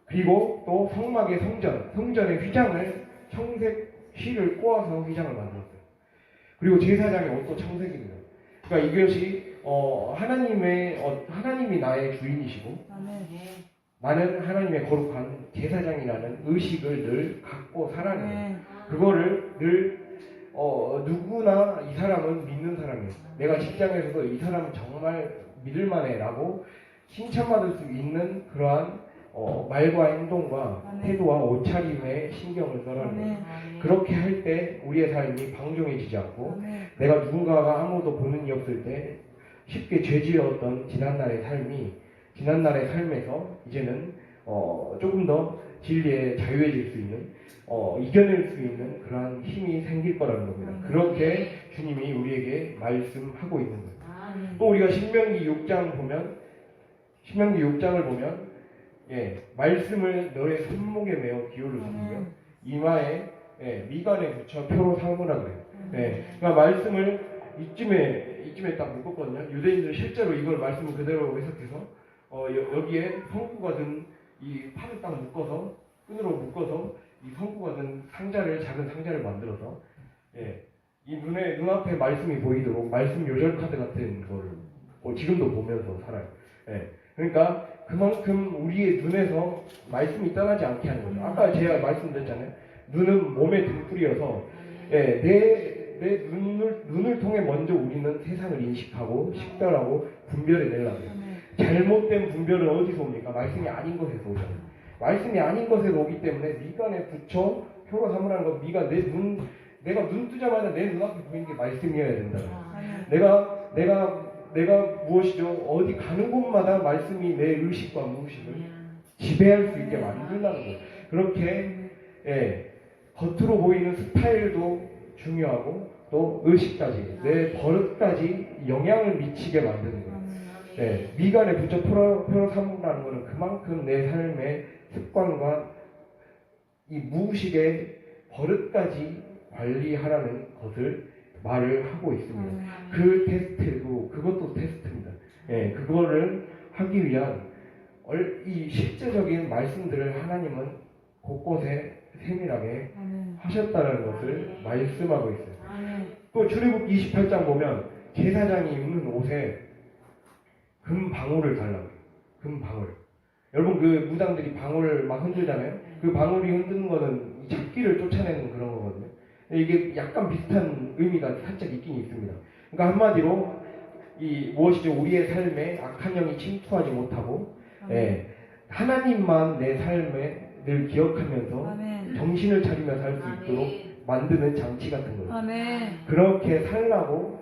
그리고 또 성막의 성전의 휘장을 청색 실을 꼬아서 휘장을 만들었어요. 그리고 제사장의 옷도 청색입니다. 그러니까 이것이 하나님이 나의 주인이시고 나는 하나님의 거룩한 제사장이라는 의식을 늘 갖고 살아가는 거예요. 그거를 늘 누구나 이 사람은 믿는 사람이에요. 내가 직장에서도 이 사람은 정말 믿을만해 라고 칭찬받을 수 있는 그러한 말과 행동과 태도와 옷차림에 신경을 써라는 거예요. 그렇게 할 때 우리의 삶이 방종해지지 않고 내가 누군가가 아무도 보는 이 없을 때 쉽게 죄지었던 지난날의 삶에서 이제는 조금 더 진리에 자유해질 수 있는 이겨낼 수 있는 그러한 힘이 생길 거라는 겁니다. 그렇게 주님이 우리에게 말씀하고 있는 거예요. 또 우리가 신명기 6장을 보면 말씀을 너의 손목에 메어 기울을 삼으며 이마에 미간에 붙여 표로 삼으라 그래요. 그러니까 말씀을 이쯤에 딱 묶었거든요. 유대인들 실제로 이걸 말씀을 그대로 해석해서 여기에 성구가 든 이 판을 딱 묶어서 끈으로 묶어서 이 성구가 든 작은 상자를 만들어서 이 눈앞에 말씀이 보이도록 말씀 요절 카드 같은 거를 지금도 보면서 살아요. 그러니까 그만큼 우리의 눈에서 말씀이 떠나지 않게 하는 거죠. 아까 제가 말씀드렸잖아요. 눈은 몸의 등불이어서 내 눈을 통해 먼저 우리는 세상을 인식하고 식별하고 분별해내려고 해요. 잘못된 분별은 어디서 옵니까? 말씀이 아닌 것에서 오잖아요. 말씀이 아닌 것에서 오기 때문에 미간에 붙여 표로 삼으라는 건 내가 눈 뜨자마자 내 눈앞에 보이는 게 말씀이어야 된다는 거예요. 내가 무엇이죠? 어디 가는 곳마다 말씀이 내 의식과 무의식을 지배할 수 있게 만들라는 거예요. 그렇게 겉으로 보이는 스타일도 중요하고 또 의식까지 내 버릇까지 영향을 미치게 만드는 거예요. 미간에 붙여 표로 삼는다는 것은 그만큼 내 삶의 습관과 이 무의식의 버릇까지 관리하라는 것을 말을 하고 있습니다. 그것도 테스트입니다. 그거를 하기 위한 이 실제적인 말씀들을 하나님은 곳곳에 세밀하게 하셨다는 것을 말씀하고 있어요. 또 출애굽기 28장 보면 제사장이 입는 옷에 금 방울을 달라고 해요. 금 방울. 여러분 그 무당들이 방울 막 흔들잖아요. 그 방울이 흔드는 거는 잡기를 쫓아내는 그런 거거든요. 이게 약간 비슷한 의미가 살짝 있긴 있습니다. 그러니까 한마디로 무엇이죠? 우리의 삶에 악한 영이 침투하지 못하고 하나님만 내 삶에 늘 기억하면서 정신을 차리며 살 수 있도록 만드는 장치 같은 거예요. 그렇게 살라고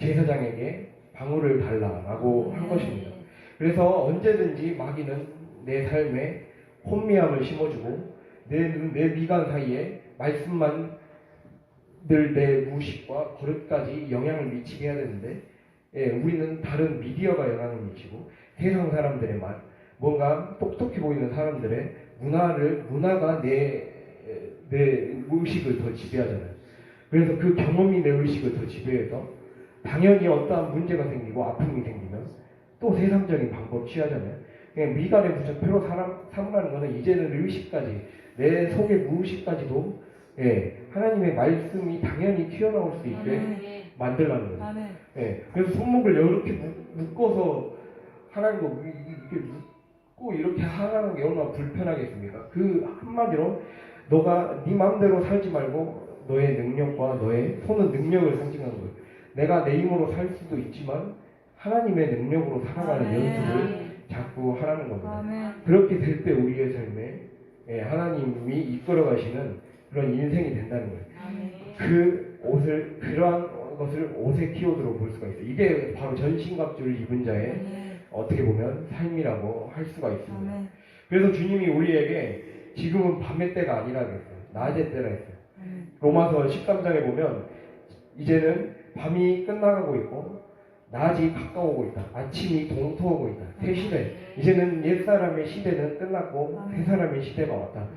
제사장에게 방울을 달라라고 한 것입니다. 그래서 언제든지 마귀는 내 삶에 혼미함을 심어주고 내 미간 사이에 말씀만 늘 내 무식과 버릇까지 영향을 미치게 해야 되는데, 예, 우리는 다른 미디어가 영향을 미치고 세상 사람들의 말, 뭔가 똑똑해 보이는 사람들의 문화가 내 의식을 더 지배하잖아요. 그래서 그 경험이 내 의식을 더 지배해서 당연히 어떠한 문제가 생기고 아픔이 생기면 또 세상적인 방법 취하잖아요. 그냥 미간에 붙여 표로 삼으라는 것은 이제는 의식까지 내 속의 무의식까지도, 예, 하나님의 말씀이 당연히 튀어나올 수 있게 만들라는 거예요. 예, 그래서 손목을 이렇게 묶어서 하나님과 이렇게 묶고 이렇게 하라는 게 얼마나 불편하겠습니까? 그 한마디로 너가 네 마음대로 살지 말고 너의 능력과 너의 손은 능력을 상징하는 거예요. 내가 내 힘으로 살 수도 있지만 하나님의 능력으로 살아가는 연습을 자꾸 하라는 겁니다. 그렇게 될 때 우리의 삶에, 예, 하나님이 이끌어 가시는 그런 인생이 된다는 거예요. 그러한 것을 옷의 키워드로 볼 수가 있어요. 이게 바로 전신갑주를 입은 자의 어떻게 보면 삶이라고 할 수가 있습니다. 그래서 주님이 우리에게 지금은 밤의 때가 아니라 그랬어요. 낮의 때라 했어요. 로마서 13장에 보면 이제는 밤이 끝나가고 있고 낮이 가까우고 있다. 아침이 동토하고 있다. 새 시대. 이제는 옛사람의 시대는 끝났고 새 사람의 시대가 왔다.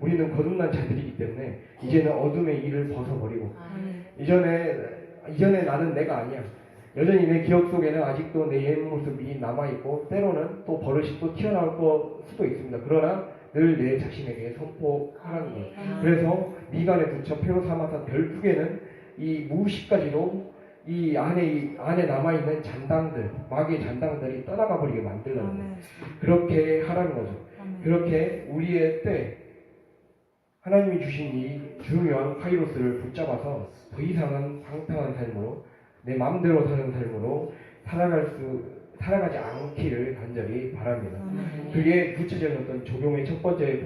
우리는 거듭난 자들이기 때문에 이제는 어둠의 일을 벗어버리고 이전에 나는 내가 아니야. 여전히 내 기억 속에는 아직도 내 옛 모습이 남아있고 때로는 또 버릇이 또 튀어나올 수도 있습니다. 그러나 늘 내 자신에게 선포하라는 거예요. 그래서 미간에 붙여 표로 삼아서 결국에는 이 무의식까지도 이 안에 남아있는 잔당들, 마귀의 잔당들이 떠나가 버리게 만들라는 거예요. 그렇게 하라는 거죠. 그렇게 우리의 때 하나님이 주신 이 중요한 카이로스를 붙잡아서 더 이상은 방탕한 삶으로 내 마음대로 사는 삶으로 살아가지 않기를 간절히 바랍니다. 그게 구체적인 어떤 적용의 첫 번째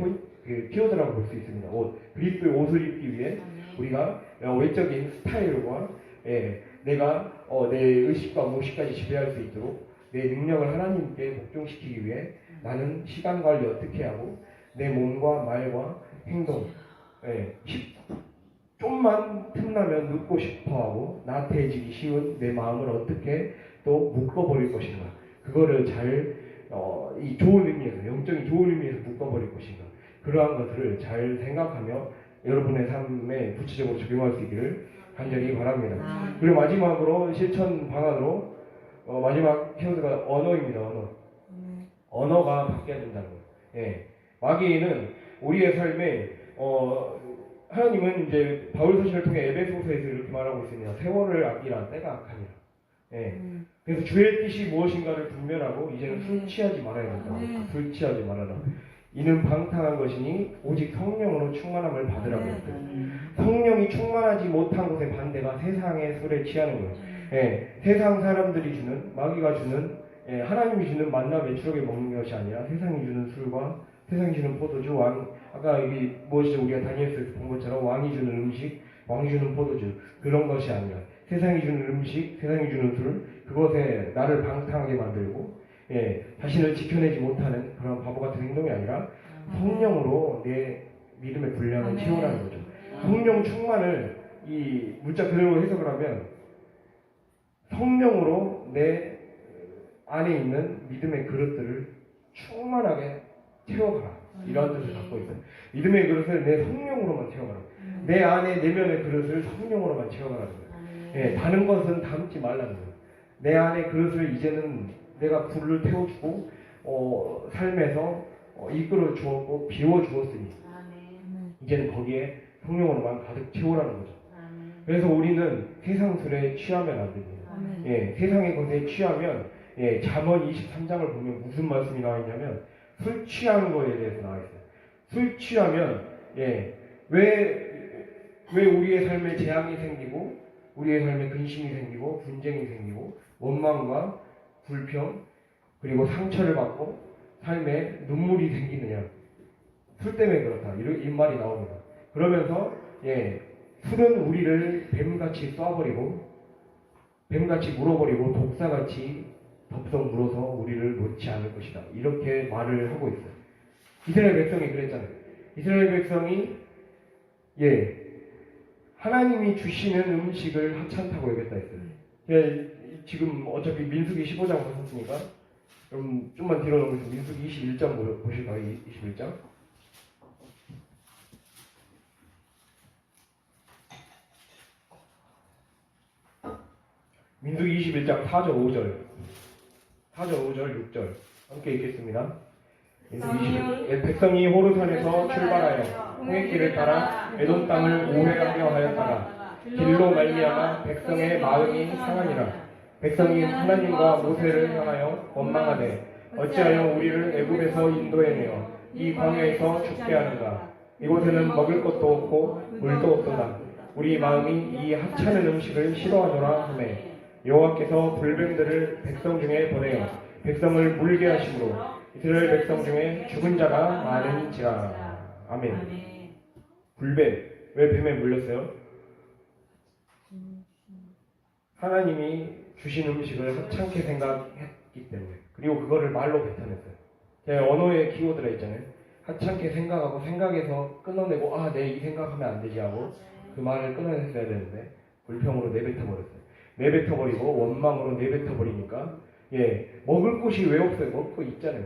키워드라고 볼 수 있습니다. 그리스도의 옷을 입기 위해 우리가 외적인 스타일과, 예, 내가 내 의식과 무의식까지 지배할 수 있도록 내 능력을 하나님께 복종시키기 위해 나는 시간 관리 어떻게 하고 내 몸과 말과 행동, 예, 좀만 틈나면 눕고 싶어하고 나태해지기 쉬운 내 마음을 어떻게 또 묶어버릴 것인가, 그거를 이 좋은 의미에서, 영적인 좋은 의미에서 묶어버릴 것인가, 그러한 것들을 잘 생각하며 여러분의 삶에 구체적으로 적용할 수 있기를 간절히 바랍니다. 그리고 마지막으로 실천 방안으로 마지막 키워드가 언어입니다. 언어가 바뀌어야 된다는 거예요. 예. 마귀는 우리의 삶에 하나님은 이제 바울 서신을 통해 에베소서에서 이렇게 말하고 있습니다. 세월을 아끼라, 때가 악하니라. 예. 그래서 주의 뜻이 무엇인가를 분별하고 이제는 술 취하지 말아야 된다. 술 취하지 말아라. 이는 방탕한 것이니 오직 성령으로 충만함을 받으라고 했어요. 성령이 충만하지 못한 것의 반대가 세상의 술에 취하는 거예요. 예. 세상 사람들이 주는, 마귀가 주는, 예, 하나님이 주는 만나 매출하게 먹는 것이 아니라 세상이 주는 술과 세상이 주는 포도주, 아까 여기 무엇이죠? 우리가 다니엘서에서 본 것처럼 왕이 주는 음식, 왕이 주는 포도주, 그런 것이 아니라 세상이 주는 음식, 세상이 주는 술, 그것에 나를 방탕하게 만들고, 예, 자신을 지켜내지 못하는 그런 바보 같은 행동이 아니라 성령으로 내 믿음의 분량을 채우라는 거죠. 성령 충만을 이 문자 그대로 해석을 하면 성령으로 내 안에 있는 믿음의 그릇들을 충만하게 채워가라, 이런 뜻을 갖고 있어요. 믿음의 그릇을 내 성령으로만 채워가라. 내 안에 내면의 그릇을 성령으로만 채워가라는 거예요. 예, 다른 것은 담지 말라는 거예요. 내 안에 그릇을 이제는 내가 불을 태워주고 삶에서 이끌어 주었고 비워 주었으니 이제는 거기에 성령으로만 가득 채우라는 거죠. 그래서 우리는 세상 술에 취하면 안 됩니다. 예, 세상의 것에 취하면, 예, 잠언 23장을 보면 무슨 말씀이 나와 있냐면 술 취하는 거에 대해서 나와 있어요. 술 취하면, 예, 왜 우리의 삶에 재앙이 생기고 우리의 삶에 근심이 생기고 분쟁이 생기고 원망과 불평 그리고 상처를 받고 삶에 눈물이 생기느냐? 술 때문에 그렇다. 이 말이 나옵니다. 그러면서, 예, 술은 우리를 뱀같이 쏴버리고 뱀같이 물어버리고 독사같이 덥석 물어서 우리를 놓지 않을 것이다. 이렇게 말을 하고 있어요. 이스라엘 백성이 그랬잖아요. 이스라엘 백성이 하나님이 주시는 음식을 하찮다고 여겼다 했어요. 지금 어차피 민수기 15장 보셨으니까 그럼 좀만 뒤로 넘어서 민수기 21장 보실까요? 21장. 민수기 21장 4절 5절 4절 5절 6절 함께 읽겠습니다. 백성이 호르산에서 출발하여 홍해길을 따라 에돔 땅을 오해하려 하였다가 길로 말미암아 백성의 마음이 상하니라. 백성이 하나님과 모세를 향하여 원망하되 어찌하여 우리를 애굽에서 인도해내어 이 광야에서 죽게 하는가. 이곳에는 먹을 것도 없고 물도 없도다. 우리 마음이 이 하찮은 음식을 싫어하노라 하매 여호와께서 불뱀들을 백성 중에 보내어 백성을 물게 하심으로 이스라엘 백성 중에 죽은 자가 많은지라. 아멘. 불뱀, 왜 뱀에 물렸어요? 하나님이 주신 음식을 하찮게 생각했기 때문에. 그리고 그거를 말로 뱉어냈어요. 언어의 키워드가 있잖아요. 하찮게 생각하고 생각해서 끊어내고 내 이 생각하면 안 되지 하고 그 말을 끊어냈어야 되는데 불평으로 내뱉어버렸어요. 내뱉어버리고 원망으로 내뱉어버리니까 먹을 곳이 왜 없어요? 먹을 거 있잖아요.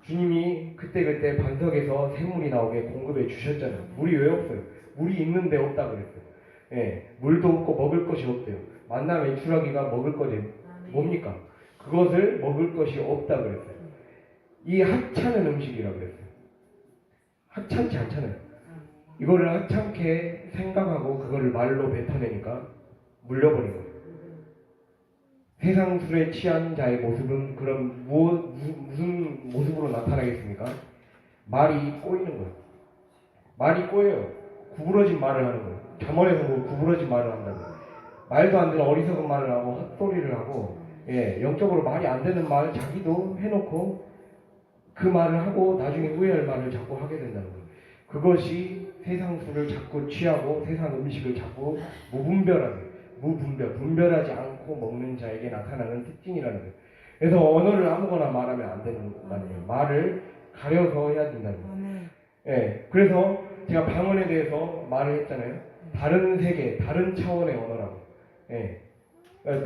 주님이 그때그때 반석에서 샘물이 나오게 공급해 주셨잖아요. 물이 왜 없어요? 물이 있는데 없다 그랬어요. 물도 없고 먹을 것이 없대요. 만나 메추라기가 먹을 것이 뭡니까? 그것을 먹을 것이 없다 그랬어요. 이 하찮은 음식이라 그랬어요. 하찮지 않잖아요. 이거를 하찮게 생각하고 그거를 말로 뱉어내니까 물려버린 거예요. 세상 술에 취한 자의 모습은 그럼 무슨 모습으로 나타나겠습니까? 말이 꼬이는 거예요. 말이 꼬여요. 구부러진 말을 하는 거예요. 잠언에서 구부러진 말을 한다고요. 말도 안 되는 어리석은 말을 하고 헛소리를 하고 영적으로 말이 안 되는 말을 자기도 해놓고 그 말을 하고 나중에 후회할 말을 자꾸 하게 된다는 거예요. 그것이 세상 술을 자꾸 취하고 세상 음식을 자꾸 분별하지 않고 먹는 자에게 나타나는 특징이라는 거예요. 그래서 언어를 아무거나 말하면 안 되는 거예요. 말을 가려서 해야 된다는 거예요. 그래서 제가 방언에 대해서 말을 했잖아요. 다른 세계, 다른 차원의 언어라고.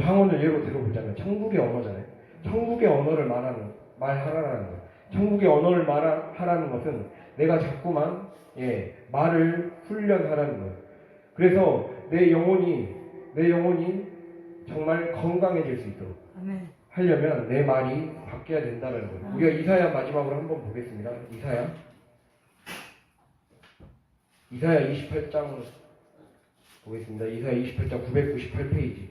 방언을 예로 들어보자면 천국의 언어잖아요. 천국의 언어를 말하라는 거예요. 천국의 언어를 말하라는 것은 내가 자꾸만 말을 훈련하라는 거예요. 그래서 내 영혼이 정말 건강해질 수 있도록 하려면 내 말이 바뀌어야 된다는 거예요. 우리가 이사야 마지막으로 한번 보겠습니다. 이사야 28장 보겠습니다. 이사야 28장 998페이지.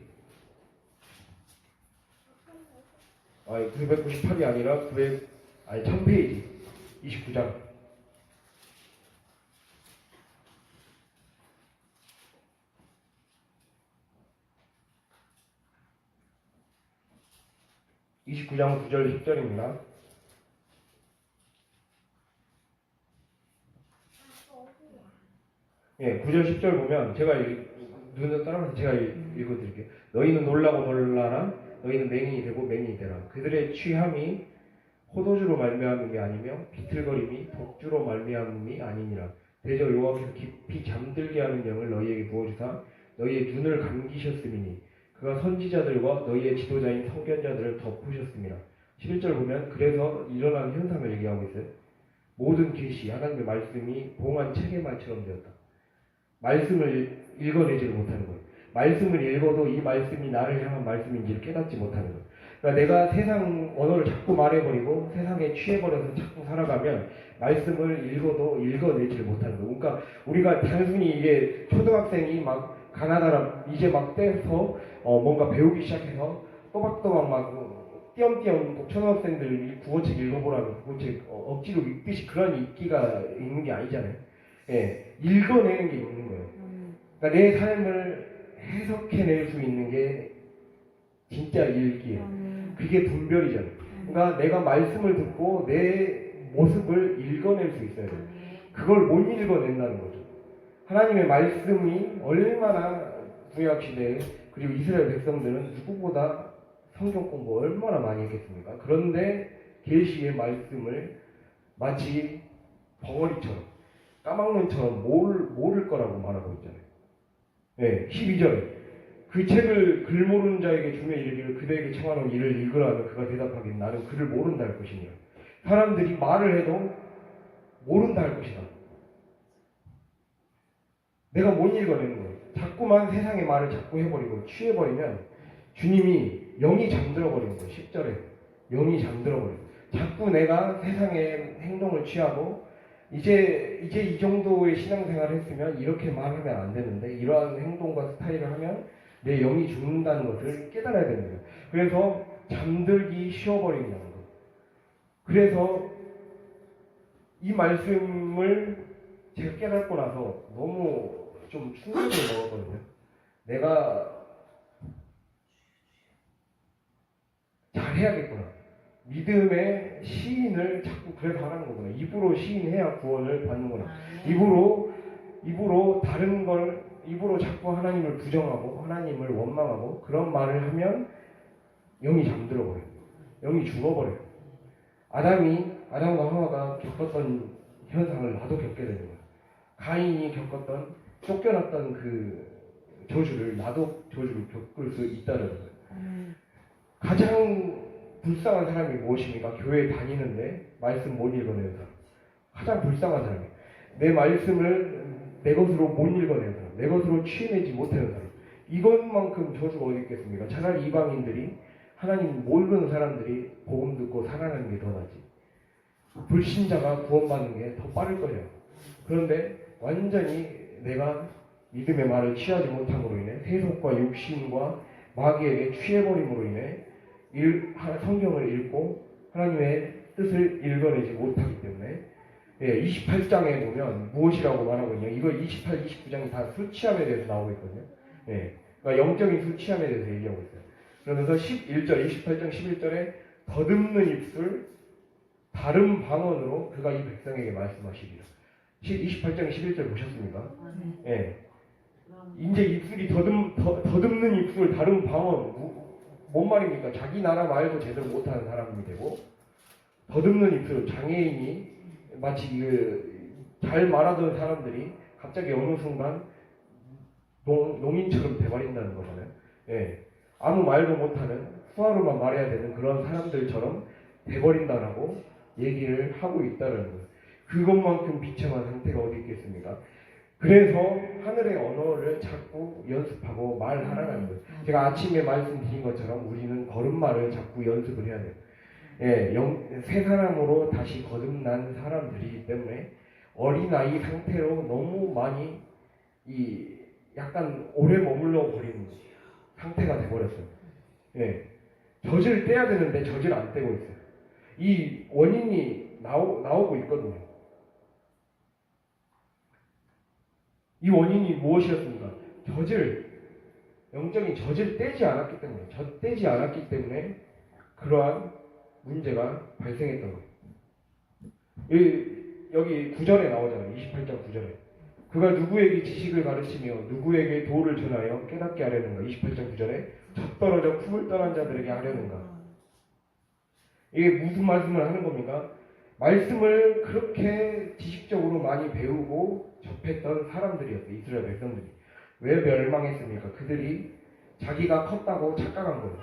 998이 아니라 1000페이지. 29장. (29장) 9절 10절입니다. 예, 9절 10절 보면 제가 눈에 따라서 제가 읽어드릴게요. 너희는 놀라고 놀라라. 너희는 맹인이 되고 맹인이 되라. 그들의 취함이 포도주로 말미암음이 아니며 비틀거림이 독주로 말미암음이 아니니라. 대저 여호와께서 깊이 잠들게 하는 영을 너희에게 부어주사 너희의 눈을 감기셨음이니 그가 선지자들과 너희의 지도자인 선견자들을 덮으셨습니다. 11절 보면 그래서 일어난 현상을 얘기하고 있어요. 모든 계시 하나님의 말씀이 봉한 체계만처럼 되었다. 말씀을 읽어내지를 못하는 거예요. 말씀을 읽어도 이 말씀이 나를 향한 말씀인지를 깨닫지 못하는 거예요. 그러니까 내가 세상 언어를 자꾸 말해버리고 세상에 취해버려서 자꾸 살아가면 말씀을 읽어도 읽어내지를 못하는 거예요. 그러니까 우리가 단순히 이게 초등학생이 막 가나다라 이제 막 떼서 뭔가 배우기 시작해서 또박또박 막 띄엄띄엄 초등학생들 국어책 읽어보라고 국어책 억지로 읽듯이 그런 읽기가 있는 게 아니잖아요. 읽어내는 게 있는 거예요. 그러니까 내 삶을 해석해낼 수 있는 게 진짜 읽기예요. 그게 분별이잖아요. 그러니까 내가 말씀을 듣고 내 모습을 읽어낼 수 있어야 돼요. 그걸 못 읽어낸다는 거죠. 하나님의 말씀이 얼마나 구약시대에 그리고 이스라엘 백성들은 누구보다 성경 공부 얼마나 많이 했겠습니까? 그런데 계시의 말씀을 마치 벙어리처럼 까막눈처럼 모를 거라고 말하고 있잖아요. 예, 12절에 그 책을 글 모르는 자에게 주며 이르기를 그대에게 청하는 이를 읽으라 하면 그가 대답하기를 나는 글을 모른다 할 것이니라. 사람들이 말을 해도 모른다 할 것이다. 내가 못 읽어내는 거예요. 자꾸만 세상의 말을 자꾸 해버리고 취해버리면 주님이 영이 잠들어버리는 거예요. 10절에 영이 잠들어버려요. 자꾸 내가 세상의 행동을 취하고 이제 이 정도의 신앙생활을 했으면 이렇게 말하면 안 되는데 이러한 행동과 스타일을 하면 내 영이 죽는다는 것을 깨달아야 됩니다. 그래서 잠들기 쉬워버리는 거예요. 그래서 이 말씀을 제가 깨닫고 나서 너무 좀 충격을 먹었거든요. 내가 잘해야겠구나. 믿음의 시인을 자꾸 그래서 하라는 거구나. 입으로 시인해야 구원을 받는구나. 입으로 다른 걸, 입으로 자꾸 하나님을 부정하고 하나님을 원망하고 그런 말을 하면 영이 잠들어버려요. 영이 죽어버려요. 아담과 하와가 겪었던 현상을 나도 겪게 되는 거예요. 가인이 겪었던 쫓겨났던 그 저주를 나도 저주를 겪을 수 있다는 거예요. 가장 불쌍한 사람이 무엇입니까? 교회에 다니는데 말씀 못 읽어내는 사람. 가장 불쌍한 사람이에요. 내 말씀을 내 것으로 못 읽어내는 사람. 내 것으로 취해내지 못하는 사람. 이것만큼 저주가 어디 있겠습니까? 차라리 이방인들이 하나님 모르는 사람들이 복음 듣고 살아나는 게 더 나지. 불신자가 구원받는 게 더 빠를 거예요. 그런데 완전히 내가 믿음의 말을 취하지 못함으로 인해 세속과 육신과 마귀에게 취해버림으로 인해 성경을 읽고 하나님의 뜻을 읽어내지 못하기 때문에 28장에 보면 무엇이라고 말하고 있냐. 이거 28, 29장이 다 수치함에 대해서 나오고 있거든요. 그러니까 영적인 수치함에 대해서 얘기하고 있어요. 그러면서 11절, 28장 11절에 더듬는 입술 다른 방언으로 그가 이 백성에게 말씀하시리라. 28장 11절 보셨습니까? 이제 입술이 더듬는 입술 다른 방언 뭔 말입니까? 자기 나라 말도 제대로 못하는 사람이 되고 더듬는 입술 장애인이 마치 잘 말하던 사람들이 갑자기 어느 순간 농인처럼 돼버린다는 거잖아요. 아무 말도 못하는 수화로만 말해야 되는 그런 사람들처럼 돼버린다라고 얘기를 하고 있다는 거예요. 그것만큼 비참한 상태가 어디 있겠습니까? 그래서 하늘의 언어를 자꾸 연습하고 말하라는 거예요. 제가 아침에 말씀드린 것처럼 우리는 걸음마를 자꾸 연습을 해야 돼요. 새 사람으로 다시 거듭난 사람들이기 때문에 어린아이 상태로 너무 많이 약간 오래 머물러 버리는 상태가 돼버렸어요. 젖을 떼야 되는데 젖을 안 떼고 있어요. 이 원인이 나오고 있거든요. 이 원인이 무엇이었습니까? 영적인 젖을 떼지 않았기 때문에 그러한 문제가 발생했던 거예요. 여기 9절에 나오잖아요. 28장 9절에. 그가 누구에게 지식을 가르치며 누구에게 도를 전하여 깨닫게 하려는가. 28장 9절에 젖떨어져 품을 떠난 자들에게 하려는가. 이게 무슨 말씀을 하는 겁니까? 말씀을 그렇게 지식적으로 많이 배우고 접했던 사람들이었어요. 이스라엘 백성들이. 왜 멸망했습니까? 그들이 자기가 컸다고 착각한 거예요.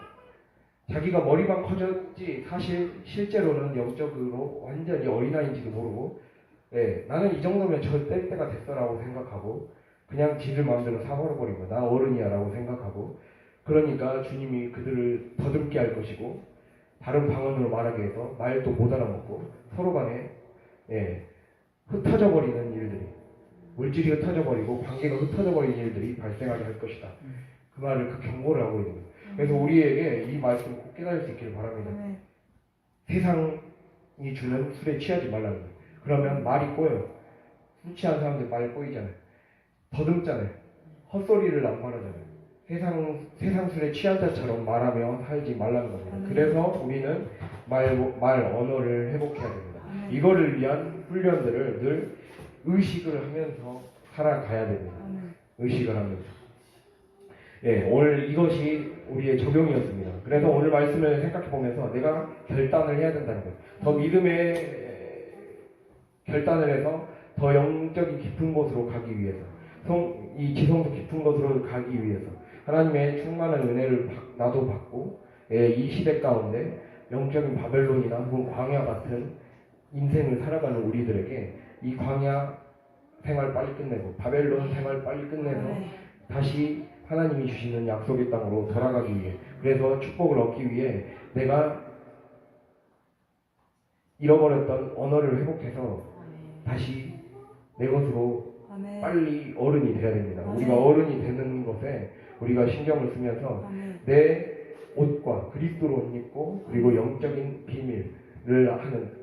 자기가 머리만 커졌지 사실 실제로는 영적으로 완전히 어린아이인지도 모르고 나는 이 정도면 저 뗄 때가 됐어라고 생각하고 그냥 지들 마음대로 사버려버린 거야. 나 어른이야 라고 생각하고 그러니까 주님이 그들을 더듬게 할 것이고 다른 방언으로 말하게 해서 말도 못 알아먹고 서로 간에 흩어져 버리는 일들이 물질이 흩어져 버리고 관계가 흩어져 버리는 일들이 발생하게 할 것이다. 그 말을 그 경고를 하고 있는 거예요. 그래서 우리에게 이 말씀을 꼭 깨달을 수 있기를 바랍니다. 세상이 주는 술에 취하지 말라는 거예요. 그러면 말이 꼬여요. 술 취한 사람들 말이 꼬이잖아요. 더듬잖아요. 헛소리를 안 말하잖아요. 세상 술에 취한 자처럼 말하며 살지 말라는 겁니다. 그래서 우리는 말 언어를 회복해야 됩니다. 이거를 위한 훈련들을 늘 의식을 하면서 살아가야 됩니다. 의식을 하면서. 오늘 이것이 우리의 적용이었습니다. 그래서 오늘 말씀을 생각해 보면서 내가 결단을 해야 된다는 거예요. 더 믿음의 결단을 해서 더 영적인 깊은 곳으로 가기 위해서, 이 지성도 깊은 곳으로 가기 위해서 하나님의 충만한 은혜를 나도 받고, 이 시대 가운데 영적인 바벨론이나 혹은 광야 같은 인생을 살아가는 우리들에게 이 광야 생활 빨리 끝내고 바벨론 생활 빨리 끝내서 다시 하나님이 주시는 약속의 땅으로 돌아가기 위해, 그래서 축복을 얻기 위해 내가 잃어버렸던 언어를 회복해서 다시 내 것으로 빨리 어른이 돼야 됩니다. 우리가 어른이 되는 것에 우리가 신경을 쓰면서 내 옷과 그리스도로 옷 입고, 그리고 영적인 비밀을 하는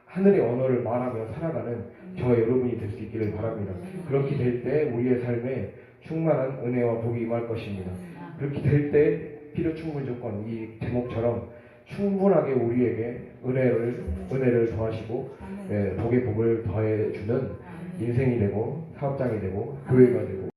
하늘의 언어를 말하며 살아가는 저와 여러분이 될 수 있기를 바랍니다. 그렇게 될 때 우리의 삶에 충만한 은혜와 복이 임할 것입니다. 그렇게 될 때 필요 충분 조건, 이 제목처럼 충분하게 우리에게 은혜를 더하시고 복의 복을 더해 주는 인생이 되고 사업장이 되고 교회가 되고